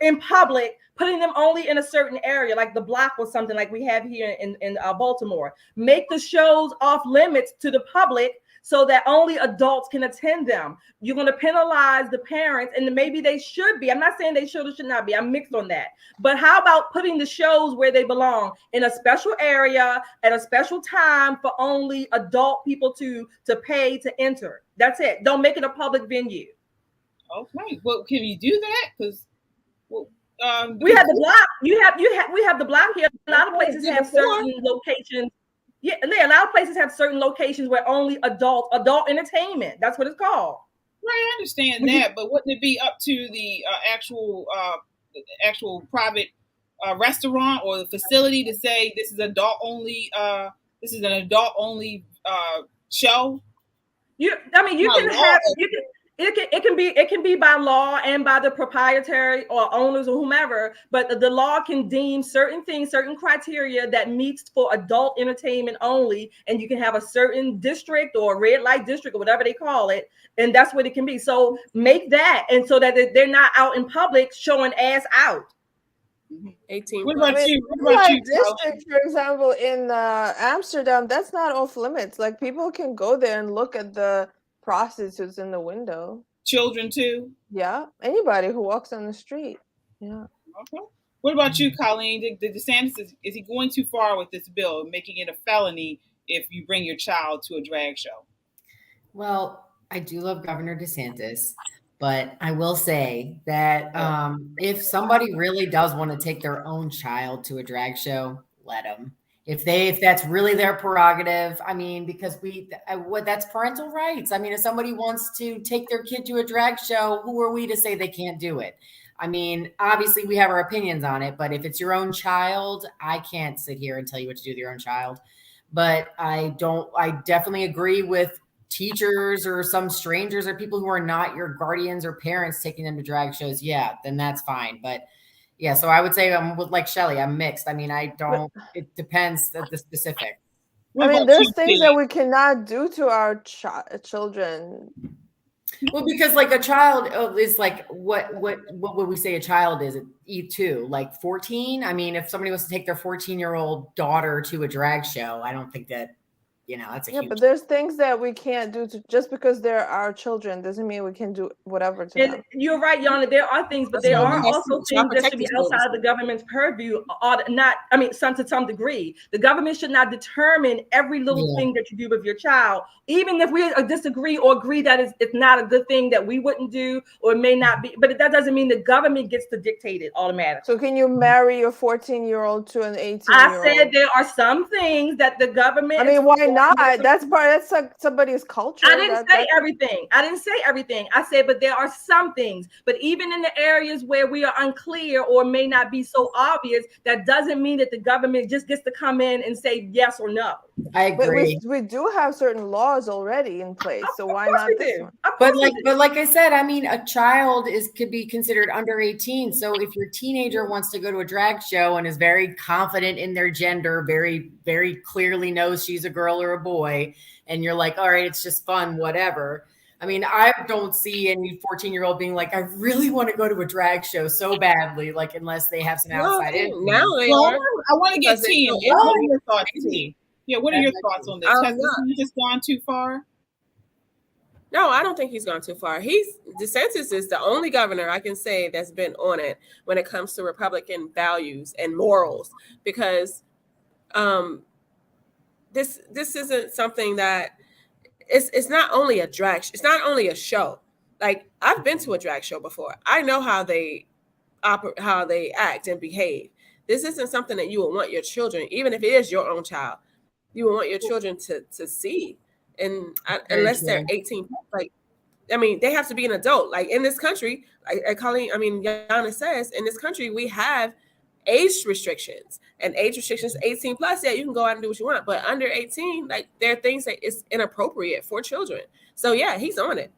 in public, putting them only in a certain area, like the block or something like we have here in Baltimore? Make the shows off limits to the public, so that only adults can attend them. You're going to penalize the parents, and maybe they should be. I'm not saying they should or should not be. I'm mixed on that. But how about putting the shows where they belong, in a special area at a special time for only adult people to pay to enter? That's it. Don't make it a public venue. Okay. Well, can you do that? Because we have the block. We have the block here. A lot of places have certain locations. Yeah, and a lot of places have certain locations where only adult entertainment. That's what it's called. Right, I understand that, but wouldn't it be up to the actual private restaurant or the facility to say this is adult only? This is an adult only show. You can It can be by law and by the proprietary or owners or whomever, but the law can deem certain things, certain criteria that meets for adult entertainment only, and you can have a certain district or red light district or whatever they call it, and that's what it can be. So make that, and so that they're not out in public showing ass out. 18. What about you? What about you, district, for example, in Amsterdam, that's not off limits. Like people can go there and look at the prostitutes in the window. Children too? Yeah, anybody who walks on the street. Yeah. Okay. What about you, Colleen? The DeSantis, is he going too far with this bill, making it a felony if you bring your child to a drag show? Well, I do love Governor DeSantis, but I will say that if somebody really does want to take their own child to a drag show, let them. If that's really their prerogative, I mean, because that's parental rights. I mean, if somebody wants to take their kid to a drag show, who are we to say they can't do it? I mean, obviously we have our opinions on it, but if it's your own child, I can't sit here and tell you what to do with your own child. But I definitely agree with teachers or some strangers or people who are not your guardians or parents taking them to drag shows. Yeah, then that's fine. But yeah, so I would say I'm like Shelly, I'm mixed. I mean, it depends of the specific. I mean, there's things that we cannot do to our children. Well, because like a child is like, what would we say a child is? E2, like 14? I mean, if somebody wants to take their 14-year-old daughter to a drag show, I don't think that, that's a huge... but there's things that we can't do just because they're our children doesn't mean we can do whatever to them. You're right, Yana. There are things, but there are also things that should be outside of the government's purview, to some degree. The government should not determine every little thing that you do with your child, even if we disagree or agree that it's not a good thing that we wouldn't do, or it may not be. But that doesn't mean the government gets to dictate it automatically. So can you marry your 14-year-old to an 18-year-old? I said there are some things that the government... I mean, why not? That's like somebody's culture. I didn't say everything. I said, but there are some things. But even in the areas where we are unclear or may not be so obvious, that doesn't mean that the government just gets to come in and say yes or no. I agree. But we do have certain laws already in place, so why not this one? But like I said, I mean, a child could be considered under 18. So if your teenager wants to go to a drag show and is very confident in their gender, very, very clearly knows she's a girl or a boy, and you're like, all right, it's just fun, whatever. I mean, I don't see any 14-year-old being like, I really want to go to a drag show so badly, like unless they have some outside influence. Now they are. I want to get T. What are your thoughts, T? Yeah, what are your thoughts on this? Has he just gone too far? No, I don't think he's gone too far. DeSantis is the only governor I can say that's been on it when it comes to Republican values and morals, because this isn't something that it's not only a drag. It's not only a show. Like, I've been to a drag show before. I know how they act and behave. This isn't something that you would want your children, even if it is your own child, you would want your children to see. And unless they're 18, like, I mean, they have to be an adult. Like in this country, Yana says, in this country, we have age restrictions, and age restrictions 18 plus. Yeah, you can go out and do what you want, but under 18, like, there are things that is inappropriate for children. So yeah, he's on it.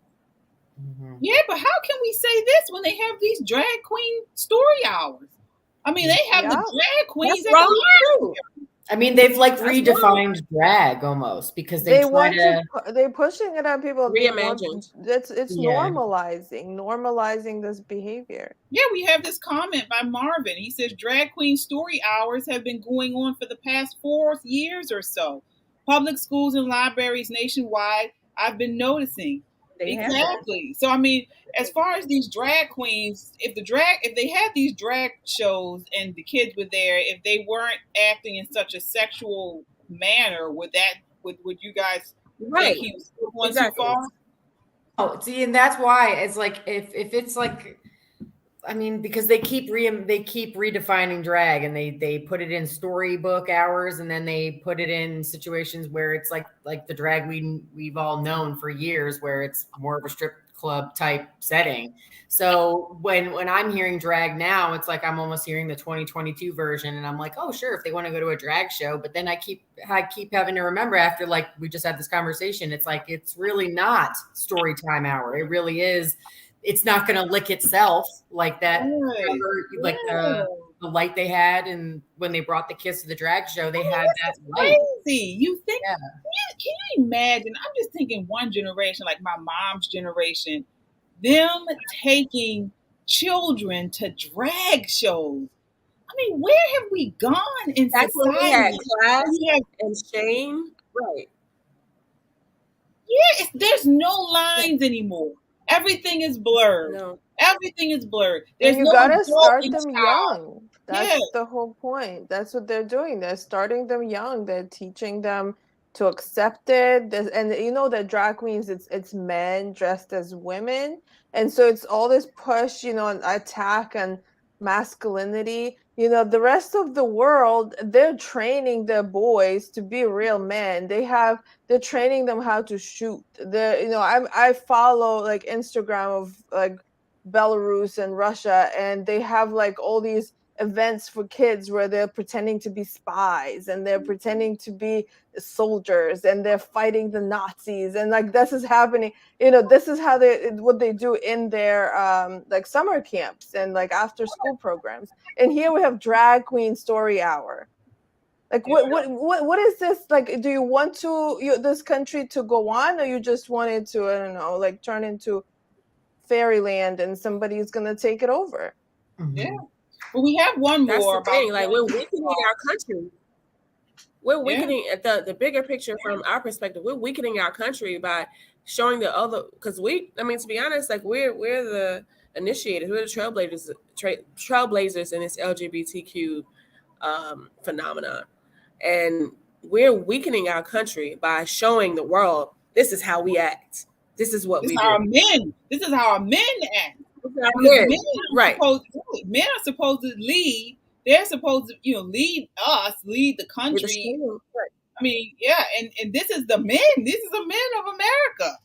Mm-hmm. Yeah, but how can we say this when they have these drag queen story hours? I mean, they have the drag queens. That's wrong too. I mean, they've like redefined drag almost, because they're pushing it on people. Reimagined. It's normalizing this behavior. Yeah, we have this comment by Marvin. He says drag queen story hours have been going on for the past 4 years or so. Public schools and libraries nationwide, I've been noticing. Exactly. So I mean, as far as these drag queens, if they had these drag shows and the kids were there, if they weren't acting in such a sexual manner, would you guys think he was going too far? Oh, see, and that's why it's like if it's like I mean, because they keep redefining drag, and they put it in storybook hours, and then they put it in situations where it's like the drag we've all known for years, where it's more of a strip club type setting. So when I'm hearing drag now, it's like I'm almost hearing the 2022 version, and I'm like, oh sure, if they want to go to a drag show. But then I keep having to remember, after like we just had this conversation, it's like it's really not story time hour. It really is. It's not going to lick itself like that. Right. Like the light they had, and when they brought the kids to the drag show, they had that light. Crazy. You think? Yeah. Can you imagine? I'm just thinking one generation, like my mom's generation, them taking children to drag shows. I mean, where have we gone in That's society? When we had class and shame, right? Yeah, there's no lines anymore. Everything is blurred. No. Everything is blurred. There's you no gotta start adult them child. young. That's the whole point. That's what they're doing. They're starting them young. They're teaching them to accept it. And you know that drag queens, it's men dressed as women, and so it's all this push, and attack and masculinity. The rest of the world, they're training their boys to be real men. They're training them how to shoot. I follow like Instagram of like Belarus and Russia, and they have like all these events for kids where they're pretending to be spies, and they're pretending to be soldiers, and they're fighting the Nazis, and like this is happening. This is how what they do in their like summer camps and like after school programs. And here we have drag queen story hour. Like what is this? Like, do you want this country to go on, or you just want it to, I don't know, like turn into fairyland and somebody's gonna take it over? Yeah. But we have one That's more the thing. Like, we're weakening our country. We're weakening at the bigger picture from our perspective. We're weakening our country by showing the other, because to be honest, like we're the initiators, we're the trailblazers in this LGBTQ phenomenon, and we're weakening our country by showing the world this is how we act. This is what we do. This is how our men act. Right. Men are supposed to lead. They're supposed to, lead us, lead the country. I mean, yeah, and this is the men. This is the men of America.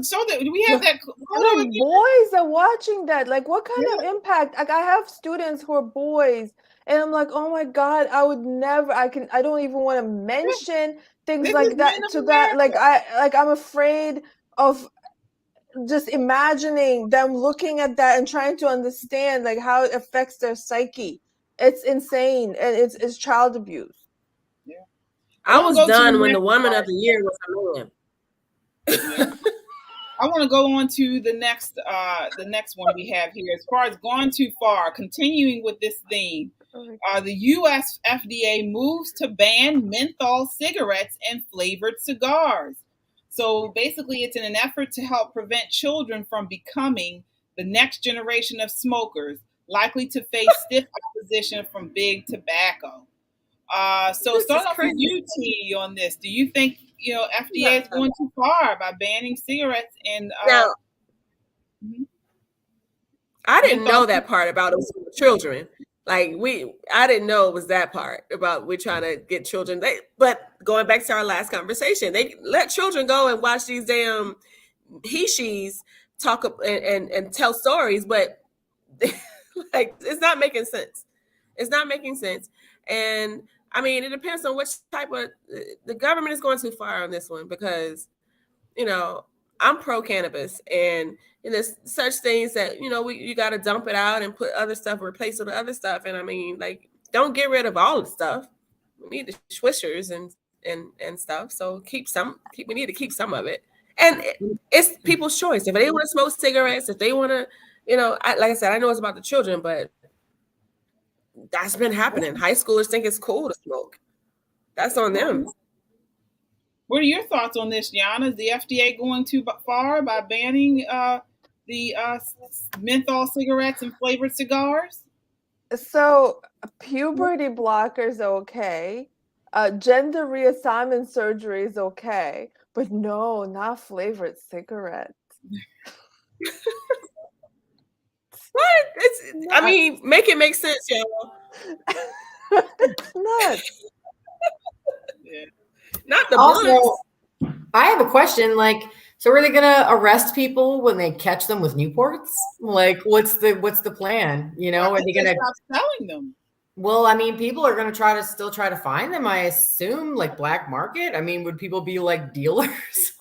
So that we have that. And boys are watching that. Like, what kind of impact? Like, I have students who are boys, and I'm like, oh my God, I would never. I don't even want to mention things like that to that. Like I'm afraid of just imagining them looking at that and trying to understand like how it affects their psyche. It's insane, and it's child abuse. Yeah, I was done when the woman of the year was a man. I want to go on to the next one we have here. As far as gone too far, continuing with this theme, the U.S. FDA moves to ban menthol cigarettes and flavored cigars. So basically, it's in an effort to help prevent children from becoming the next generation of smokers, likely to face stiff opposition from big tobacco. So starting off with you, T, on this, do you think FDA is going too far by banning cigarettes and? I didn't know that part about children. Like I didn't know it was that part about we're trying to get children. But going back to our last conversation, they let children go and watch these damn he-she's talk and tell stories, but like it's not making sense. It's not making sense. And I mean, it depends on which type of, the government is going too far on this one, because, I'm pro cannabis, and there's such things that, you got to dump it out and put other stuff, replace it with other stuff. And I mean, like, don't get rid of all the stuff. We need the swishers and stuff. So we need to keep some of it. And it's people's choice. If they want to smoke cigarettes, if they want to, like I said, I know it's about the children, but that's been happening. High schoolers think it's cool to smoke. That's on them. What are your thoughts on this, Yana? Is the FDA going too far by banning the menthol cigarettes and flavored cigars? So puberty blockers are okay. Gender reassignment surgery is okay. But no, not flavored cigarettes. What? I mean, make it make sense, y'all. It's nuts. Yeah. Not the Also, blunts. I have a question. Like, so are they gonna arrest people when they catch them with Newports? Like, what's the plan? You know, are they gonna stop selling them? Well, I mean, people are gonna still try to find them, I assume, like black market. I mean, would people be like dealers?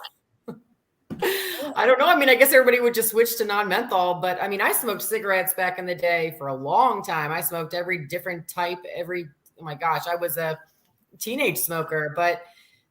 I don't know. I mean, I guess everybody would just switch to non-menthol, but I mean, I smoked cigarettes back in the day for a long time. I smoked every different type, oh my gosh, I was a teenage smoker, but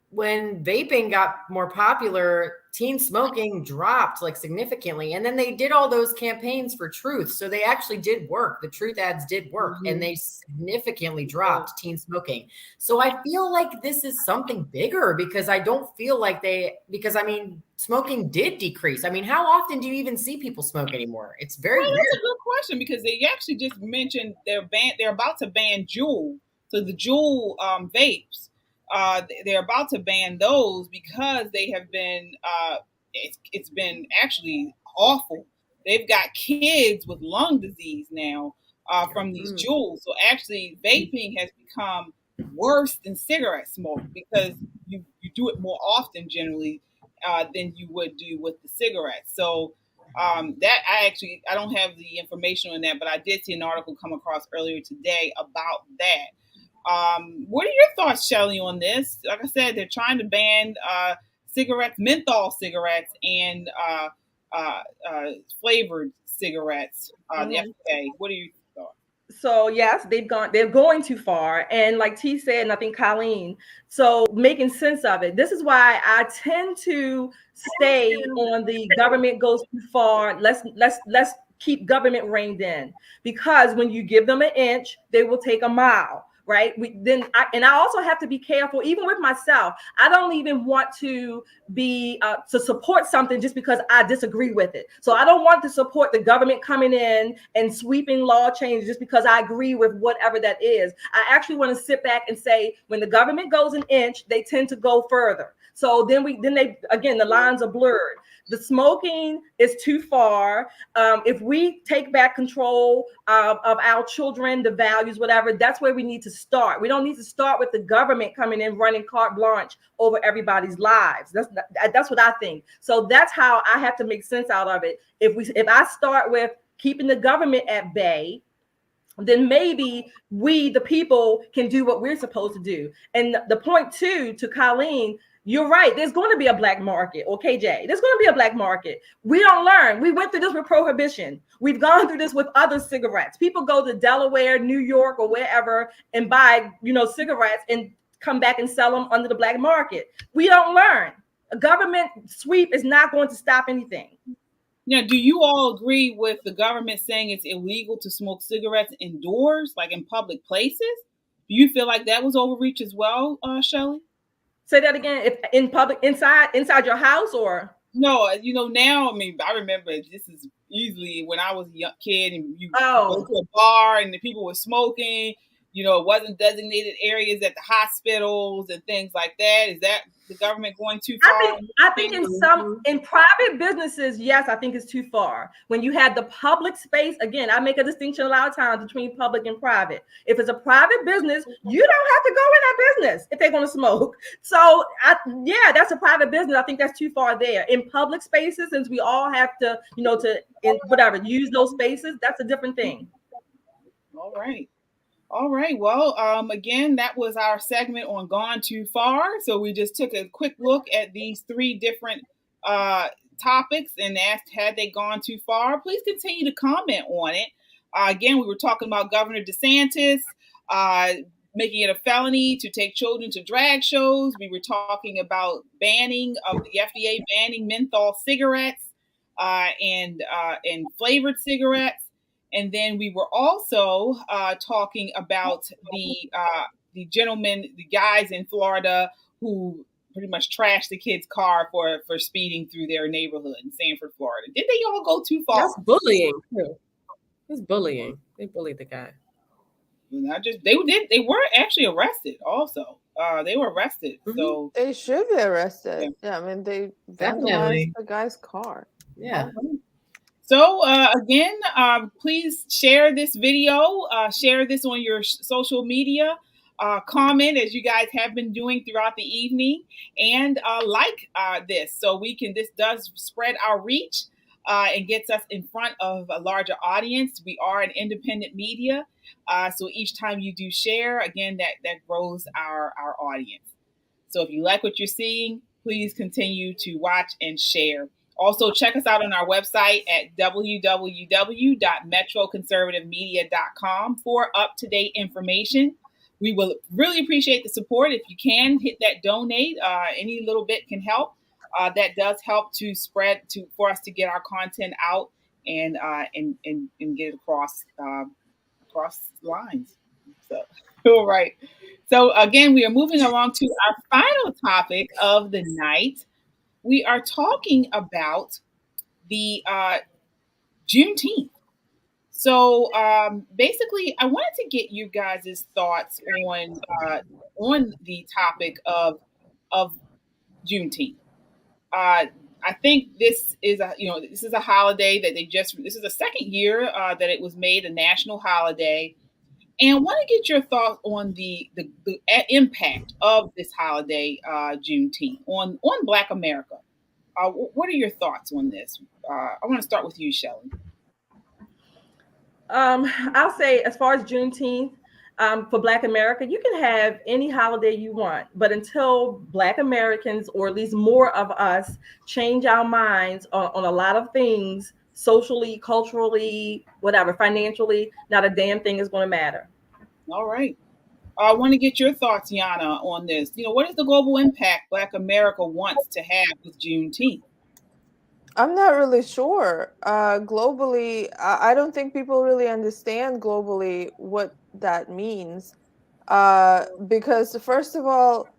when vaping got more popular, teen smoking dropped like significantly. And then they did all those campaigns for truth. So they actually did work. The truth ads did work and they significantly dropped teen smoking. So I feel like this is something bigger because I don't feel like because I mean, smoking did decrease. I mean, how often do you even see people smoke anymore? It's very rare. That's a good question because they actually just mentioned they're about to ban Juul. So the Juul vapes. They're about to ban those because they have been it's been actually awful. They've got kids with lung disease now from these Juuls. So actually vaping has become worse than cigarette smoke because you do it more often generally than you would do with the cigarettes. So that I don't have the information on that, but I did see an article come across earlier today about that. What are your thoughts, Shelley, on this? Like I said, they're trying to ban cigarettes, menthol cigarettes, and flavored cigarettes. The FDA. What are your thoughts? So yes, they're going too far. And like T said, and I think Colleen, so making sense of it. This is why I tend to stay on the government goes too far. Let's keep government reined in, because when you give them an inch, they will take a mile. Right. I also have to be careful, even with myself. I don't even want to be to support something just because I disagree with it. So I don't want to support the government coming in and sweeping law changes just because I agree with whatever that is. I actually want to sit back and say, when the government goes an inch, they tend to go further. So then the lines are blurred. The smoking is too far. If we take back control of our children, the values, whatever, that's where we need to start. We don't need to start with the government coming in running carte blanche over everybody's lives. That's what I think. So that's how I have to make sense out of it. If I start with keeping the government at bay, then maybe we, the people, can do what we're supposed to do. And the point to Colleen, you're right. There's going to be a black market, or KJ. There's going to be a black market. We don't learn. We went through this with prohibition. We've gone through this with other cigarettes. People go to Delaware, New York, or wherever and buy, cigarettes and come back and sell them under the black market. We don't learn. A government sweep is not going to stop anything. Now, do you all agree with the government saying it's illegal to smoke cigarettes indoors, like in public places? Do you feel like that was overreach as well, Shelley? Say that again. If in public, inside your house, or no? Now, I mean, I remember this is easily when I was a young kid, and you go to a bar and the people were smoking. It wasn't designated areas at the hospitals and things like that. Is that the government going too far? I think in private businesses, yes, I think it's too far. When you have the public space, again, I make a distinction a lot of times between public and private. If it's a private business, you don't have to go in that business if they're going to smoke. So that's a private business. I think that's too far there. In public spaces, since we all have to, use those spaces, that's a different thing. All right. Well, again, that was our segment on Gone Too Far. So we just took a quick look at these three different topics and asked, had they gone too far? Please continue to comment on it. Again, we were talking about Governor DeSantis making it a felony to take children to drag shows. We were talking about the FDA banning menthol cigarettes and flavored cigarettes. And then we were also talking about the guys in Florida who pretty much trashed the kid's car for speeding through their neighborhood in Sanford, Florida. Did they all go too far? That's bullying too. It's bullying. They bullied the guy. They were actually arrested also. They were arrested. Mm-hmm. So they should be arrested. Yeah, I mean they vandalized the guy's car. Yeah. So again, please share this video, share this on your social media, comment as you guys have been doing throughout the evening, and like this so this does spread our reach and gets us in front of a larger audience. We are an independent media, so each time you do share, again, that grows our audience. So if you like what you're seeing, please continue to watch and share. Also, check us out on our website at www.metroconservativemedia.com for up-to-date information. We will really appreciate the support. If you can, hit that donate. Any little bit can help. That does help to spread for us to get our content out and get it across lines. So, all right. So again, we are moving along to our final topic of the night. We are talking about the Juneteenth. So basically, I wanted to get you guys' thoughts on the topic of Juneteenth. I think this is a holiday that this is the second year that it was made a national holiday. And I want to get your thoughts on the impact of this holiday, Juneteenth, on Black America. What are your thoughts on this? I want to start with you, Shelley. I'll say, as far as Juneteenth, for Black America, you can have any holiday you want, but until Black Americans, or at least more of us, change our minds on a lot of things, socially, culturally, whatever, financially, not a damn thing is going to matter. All right. I want to get your thoughts, Yana, on this. What is the global impact Black America wants to have with Juneteenth? I'm not really sure. Globally, I don't think people really understand globally what that means. Because first of all,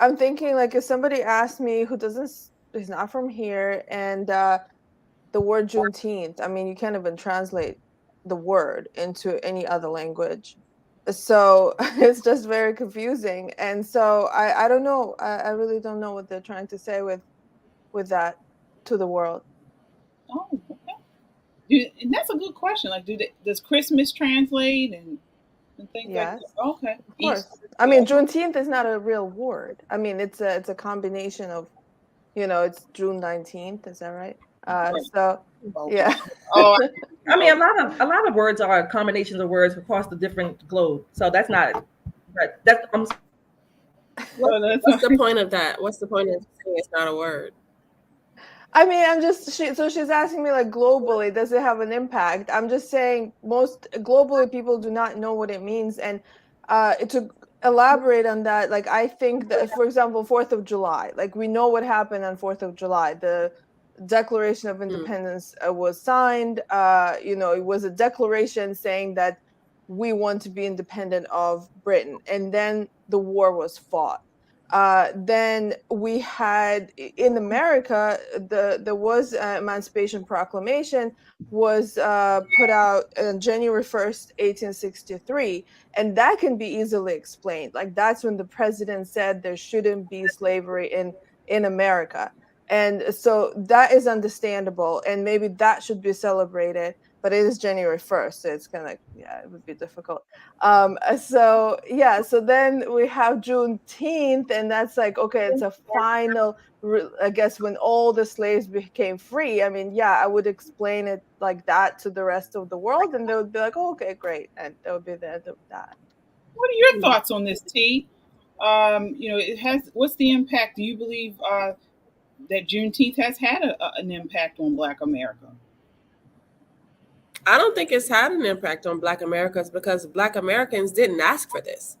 I'm thinking, like, if somebody asked me is not from here, and the word Juneteenth, I mean, you can't even translate the word into any other language. So it's just very confusing. And so I don't know. I really don't know what they're trying to say with that to the world. Oh, okay. And that's a good question. Like, does Christmas translate and things like that? Okay. Of course. I mean, Juneteenth is not a real word. I mean, it's a combination of, it's June 19th. Is that right? So yeah. I mean, a lot of words are combinations of words across the different globe. So that's not right. What's the point of that? What's the point of saying it's not a word? I mean, so she's asking me, like, globally, does it have an impact? I'm just saying most globally people do not know what it means. And to elaborate on that, like, I think that, for example, 4th of July, like, we know what happened on 4th of July. The Declaration of Independence was signed. It was a declaration saying that we want to be independent of Britain. And then the war was fought. Then we had in America, there was Emancipation Proclamation was put out on January 1st, 1863. And that can be easily explained. Like, that's when the president said there shouldn't be slavery in America. And so that is understandable. And maybe that should be celebrated. But it is January 1st, so it's kind of, it would be difficult. So then we have Juneteenth, and that's like, okay, it's a final, I guess, when all the slaves became free. I mean, I would explain it like that to the rest of the world, and they would be like, oh, okay, great. And that would be the end of that. What are your thoughts on this, T? What's the impact, do you believe, that Juneteenth has had an impact on Black America? I don't think it's had an impact on Black Americans because Black Americans didn't ask for this.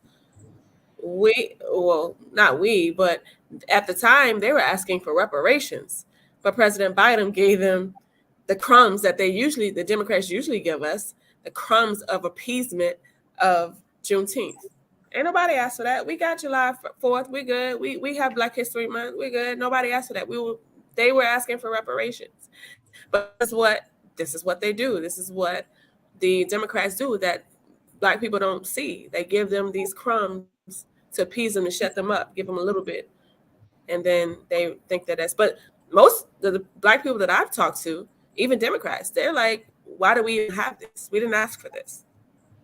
Not we, but at the time they were asking for reparations. But President Biden gave them the crumbs that the Democrats usually give us, the crumbs of appeasement of Juneteenth. Ain't nobody asked for that. We got July 4th. We good. We have Black History Month. We good. Nobody asked for that. They were asking for reparations. But this is what they do. This is what the Democrats do that Black people don't see. They give them these crumbs to appease them, to shut them up, give them a little bit. And then they think that but most of the Black people that I've talked to, even Democrats, they're like, why do we even have this? We didn't ask for this.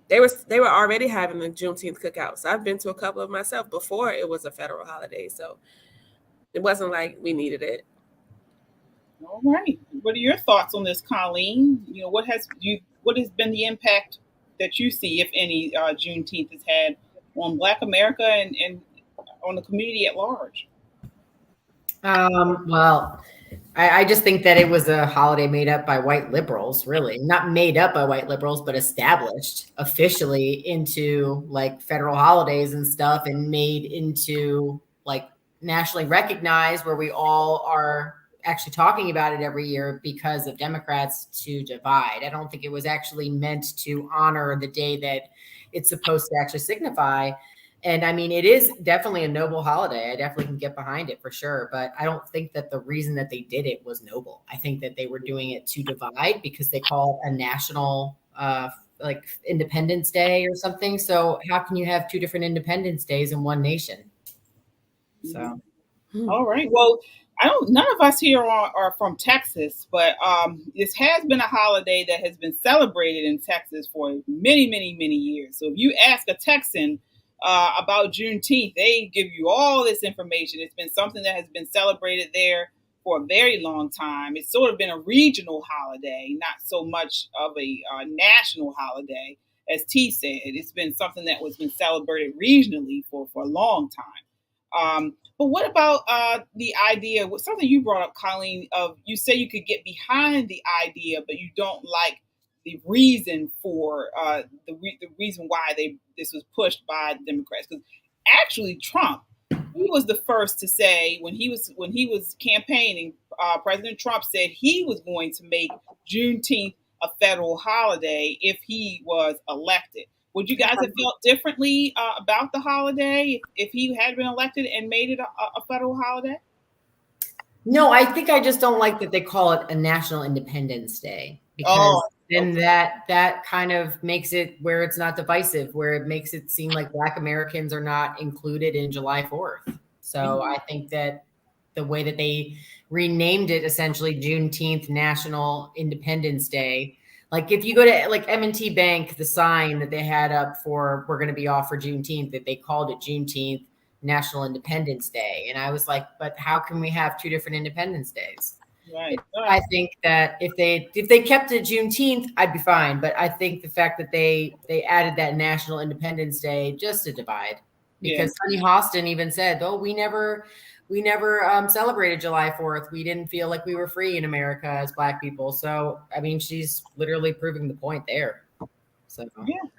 They were already having the Juneteenth cookouts. I've been to a couple of myself before it was a federal holiday, so it wasn't like we needed it. All right. What are your thoughts on this, Colleen? What has been the impact that you see, if any, Juneteenth has had on Black America and on the community at large? Well, I just think that it was a holiday made up by white liberals, really. Not made up by white liberals, but established officially into like federal holidays and stuff, and made into like nationally recognized, where we all are actually talking about it every year because of Democrats to divide. I don't think it was actually meant to honor the day that it's supposed to actually signify. And I mean, it is definitely a noble holiday. I definitely can get behind it for sure. But I don't think that the reason that they did it was noble. I think that they were doing it to divide because they call it a national, like Independence Day or something. So how can you have two different Independence Days in one nation? So, all right. Well, none of us here are from Texas, but this has been a holiday that has been celebrated in Texas for many, many, many years. So if you ask a Texan about Juneteenth, they give you all this information. It's been something that has been celebrated there for a very long time. It's sort of been a regional holiday, not so much of a national holiday, as T said. It's been something that was been celebrated regionally for a long time. But what about the idea, something you brought up, Colleen, of you say you could get behind the idea, but you don't like the reason for the reason why this was pushed by the Democrats? Because actually Trump, he was the first to say when he was campaigning, President Trump said he was going to make Juneteenth a federal holiday if he was elected. Would you guys have felt differently about the holiday if he had been elected and made it a federal holiday? No, I think I just don't like that they call it a National Independence Day, because then that kind of makes it where it's not divisive, where it makes it seem like Black Americans are not included in July 4th. So I think that the way that they renamed it, essentially Juneteenth National Independence Day, like if you go to like M&T Bank, the sign that they had up for we're going to be off for Juneteenth, that they called it Juneteenth National Independence Day. And I was like, but how can we have two different Independence Days? Right. I think that if they kept it Juneteenth, I'd be fine. But I think the fact that they added that National Independence Day just to divide, because Sunny Hostin even said, "Oh, we never celebrated July 4th. We didn't feel like we were free in America as Black people." So, I mean, she's literally proving the point there. So,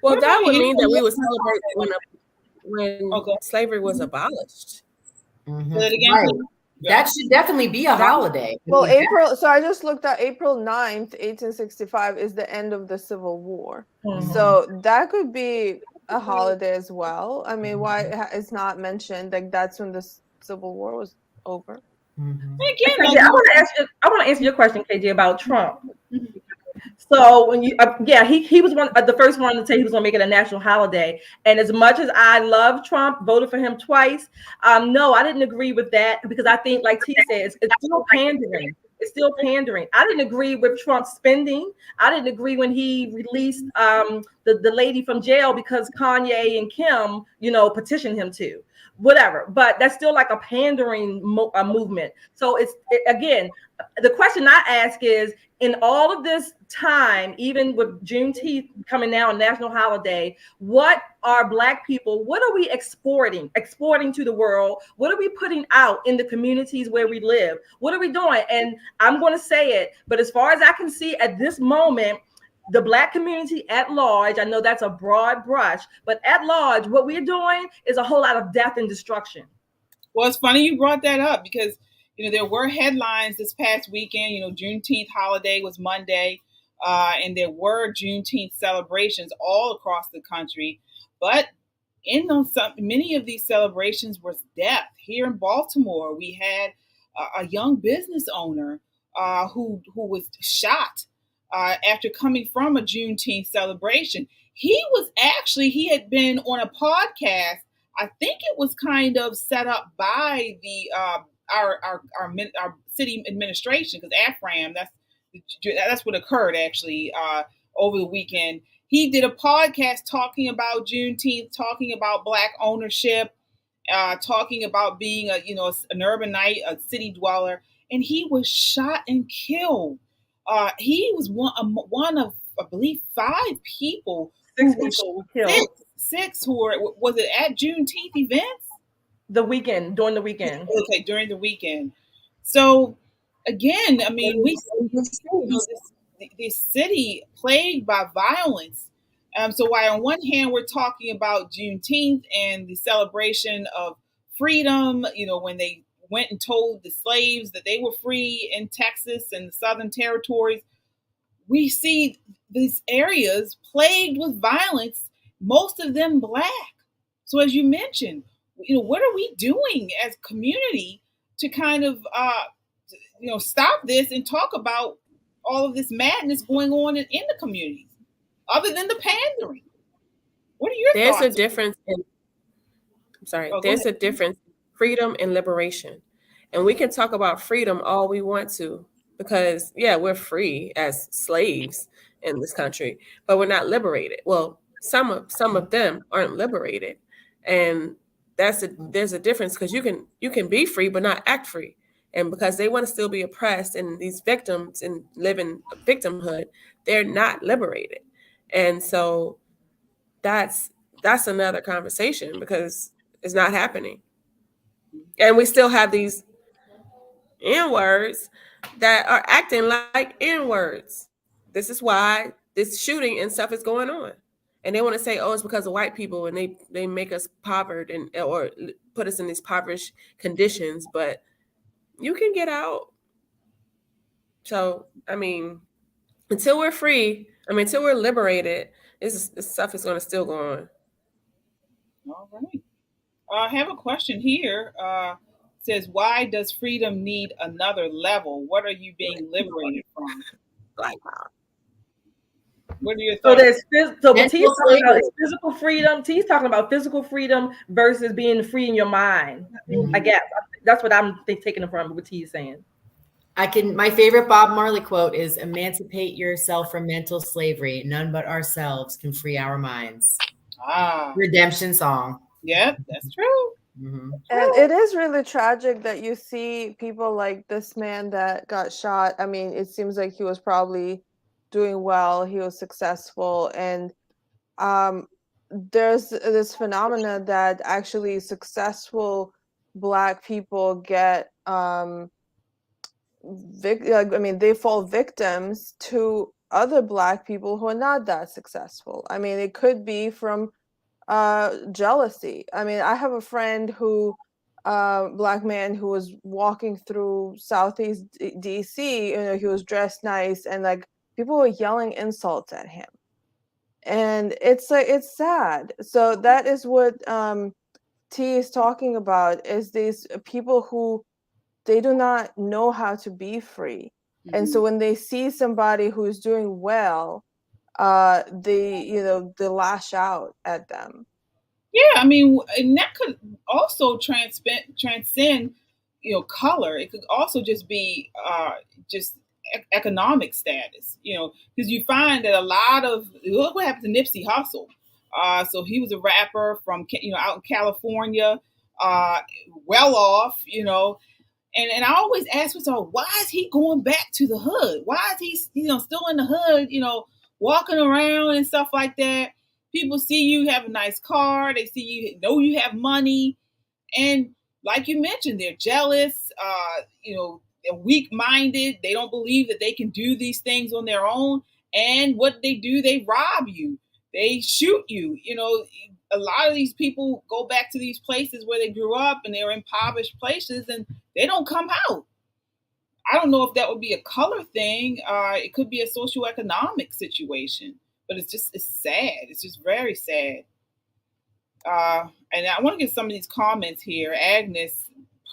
well, that would mean that we would celebrate when slavery was abolished. Mm-hmm. Right. That should definitely be a holiday. Well, April. So I just looked at April 9th, 1865 is the end of the Civil War. Mm-hmm. So that could be a holiday as well. I mean, why it's not mentioned? Like that's when the Civil War was over. Mm-hmm. Again, I want to answer your question, KJ, about Trump. So when you, he was the first one to say he was going to make it a national holiday. And as much as I love Trump, voted for him twice. No, I didn't agree with that because I think, like T said, it's still pandering. It's still pandering. I didn't agree with Trump's spending. I didn't agree when he released the lady from jail because Kanye and Kim, petitioned him to. Whatever, but that's still like a pandering movement. So again, the question I ask is, in all of this time, even with Juneteenth coming now, a national holiday, what are Black people, what are we exporting to the world? What are we putting out in the communities where we live? What are we doing? And I'm going to say it, but as far as I can see at this moment, the Black community at large, I know that's a broad brush, but at large, what we're doing is a whole lot of death and destruction. Well, it's funny you brought that up because, there were headlines this past weekend. Juneteenth holiday was Monday, and there were Juneteenth celebrations all across the country. But in many of these celebrations was death. Here in Baltimore, we had a young business owner who was shot after coming from a Juneteenth celebration. He had been on a podcast. I think it was kind of set up by the our city administration, because AFRAM, that's That's what occurred actually over the weekend. He did a podcast talking about Juneteenth, talking about Black ownership, talking about being an urbanite, a city dweller, and he was shot and killed. He was one of, I believe, 5 people. Six people were killed. Six who were, was it at Juneteenth events? During the weekend. Okay, during the weekend. So again, I mean, we this city plagued by violence. So while on one hand we're talking about Juneteenth and the celebration of freedom, when they went and told the slaves that they were free in Texas and the Southern Territories, we see these areas plagued with violence, most of them Black. So as you mentioned, what are we doing as a community to kind of stop this and talk about all of this madness going on in the communities, other than the pandering? What are your thoughts? There's a difference there's a difference in freedom and liberation. And we can talk about freedom all we want to, because we're free as slaves in this country, but we're not liberated. Well, some of them aren't liberated. And there's a difference, because you can be free but not act free. And because they want to still be oppressed, and these victims and live in victimhood, they're not liberated. And so that's another conversation, because it's not happening. And we still have these N-words that are acting like N-words. This is why this shooting and stuff is going on. And they want to say, it's because of white people, and they make us impoverished or put us in these impoverished conditions, but you can get out. So, I mean, until we're free, until we're liberated, this stuff is going to still go on. All right. I have a question here. Says, why does freedom need another level? What are you being liberated from? Black power. What are your thoughts? What T's talking about is physical freedom. T's talking about physical freedom versus being free in your mind. I guess that's what I'm taking from what T's saying. My favorite Bob Marley quote is, "Emancipate yourself from mental slavery. None but ourselves can free our minds." Redemption song. Yep, that's true. Mm-hmm. And it is really tragic that you see people like this man that got shot. I mean, it seems like he was probably doing well. He was successful. And there's this phenomena that actually successful Black people get, they fall victims to other Black people who are not that successful. I mean, it could be from jealousy. I mean, I have a friend who, Black man who was walking through Southeast DC. He was dressed nice, and like people were yelling insults at him, and it's sad. So that is what T is talking about, is these people who they do not know how to be free, and so when they see somebody who's doing well, they lash out at them. Yeah, I mean, and that could also transcend, color. It could also just be just economic status, because you find that a lot of, look what happened to Nipsey Hussle. So he was a rapper from, out in California, well off, and I always ask myself, why is he going back to the hood? Why is he, still in the hood, walking around and stuff like that? People see you have a nice car. They see you, know you have money. And like you mentioned, they're jealous, they're weak-minded. They don't believe that they can do these things on their own. And what they do, they rob you. They shoot you. A lot of these people go back to these places where they grew up, and they're impoverished places, and they don't come out. I don't know if that would be a color thing. It could be a socioeconomic situation, but it's sad. It's just very sad. And I want to get some of these comments here. Agnes,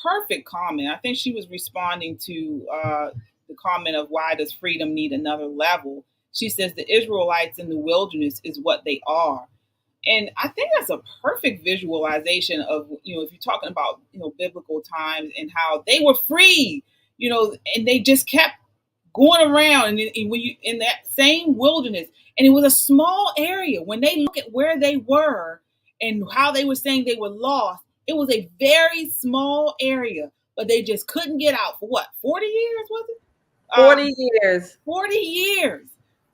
perfect comment. I think she was responding to the comment of, why does freedom need another level? She says the Israelites in the wilderness is what they are. And I think that's a perfect visualization of, if you're talking about, biblical times and how they were free, and they just kept going around and when you in that same wilderness, and it was a small area. When they look at where they were and how they were saying they were lost, it was a very small area, but they just couldn't get out for what, 40 years, was it? 40 years. 40 years.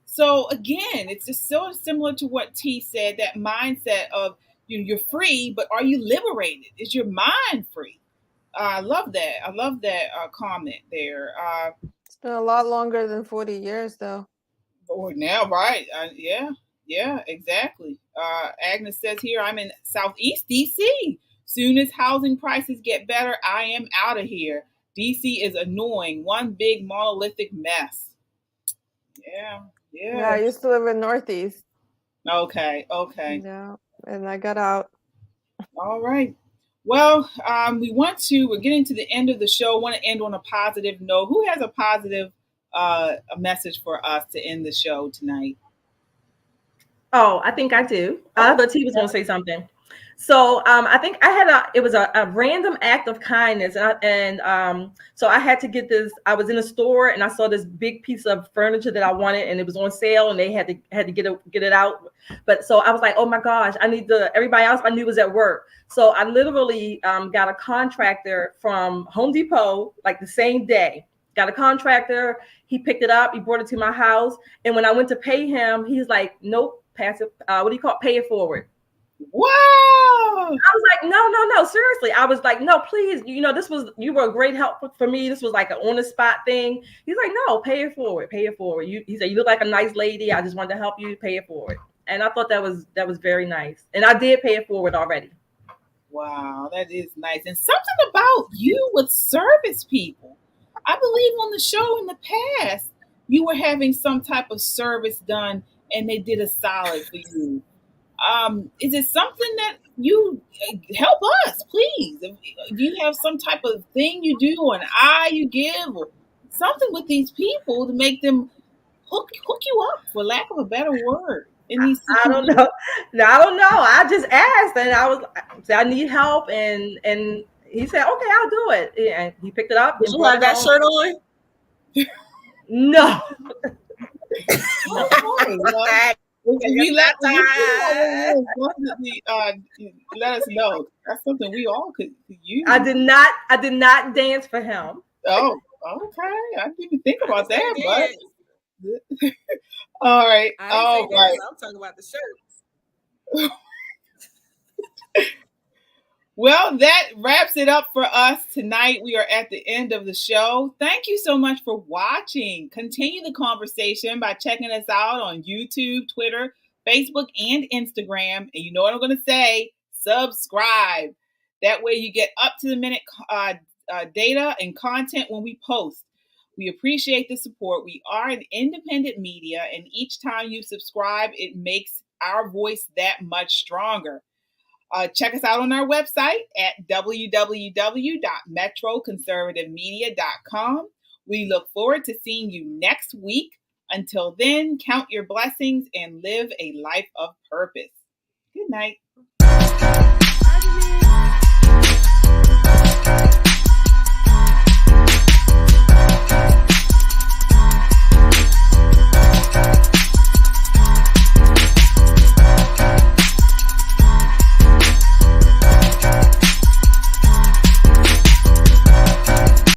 So again, it's just so similar to what T said, that mindset of you're free, but are you liberated? Is your mind free? I love that. I love that comment there. It's been a lot longer than 40 years, though. Or now, right? Yeah, exactly. Agnes says here, I'm in Southeast DC. Soon as housing prices get better, I am out of here. DC is annoying. One big monolithic mess. Yeah. I used to live in Northeast. Okay. Yeah, and I got out. All right. Well, we're getting to the end of the show. I want to end on a positive note. Who has a positive a message for us to end the show tonight? Oh, I think I do. I thought T was going to say something. So I think I had it was a random act of kindness, and so I had to get this. I was in a store and I saw this big piece of furniture that I wanted, and it was on sale, and they had to get it out. But so I was like, oh my gosh, I need everybody else I knew was at work. So I literally got a contractor from Home Depot like the same day. Got a contractor. He picked it up. He brought it to my house, and when I went to pay him, he's like, nope, pass it. What do you call it? Pay it forward. Wow. I was like, no, seriously. I was like, no, please. You were a great help for me. This was like an on the spot thing. He's like, no, pay it forward. He said, you look like a nice lady. I just wanted to help you, pay it forward. And I thought that was very nice. And I did pay it forward already. Wow, that is nice. And something about you with service people. I believe on the show in the past, you were having some type of service done and they did a solid for you. Is it something that you help us, please? Do you have some type of thing you do, or an eye you give, or something with these people to make them hook you up, for lack of a better word? I don't know. I just asked, and I need help, and he said, okay, I'll do it. And he picked it up. Did you have that shirt on? No. Let us know. That's something we all could use. I did not dance for him. Oh, okay. I didn't even think about that, but all right. All right. I'm talking about the shirts. Well, that wraps it up for us tonight. We are at the end of the show. Thank you so much for watching. Continue the conversation by checking us out on YouTube, Twitter, Facebook, and Instagram. And you know what I'm going to say? Subscribe. That way you get up-to-the-minute data and content when we post. We appreciate the support. We are an independent media, and each time you subscribe, it makes our voice that much stronger. Check us out on our website at www.metroconservativemedia.com. We look forward to seeing you next week. Until then, count your blessings and live a life of purpose. Good night.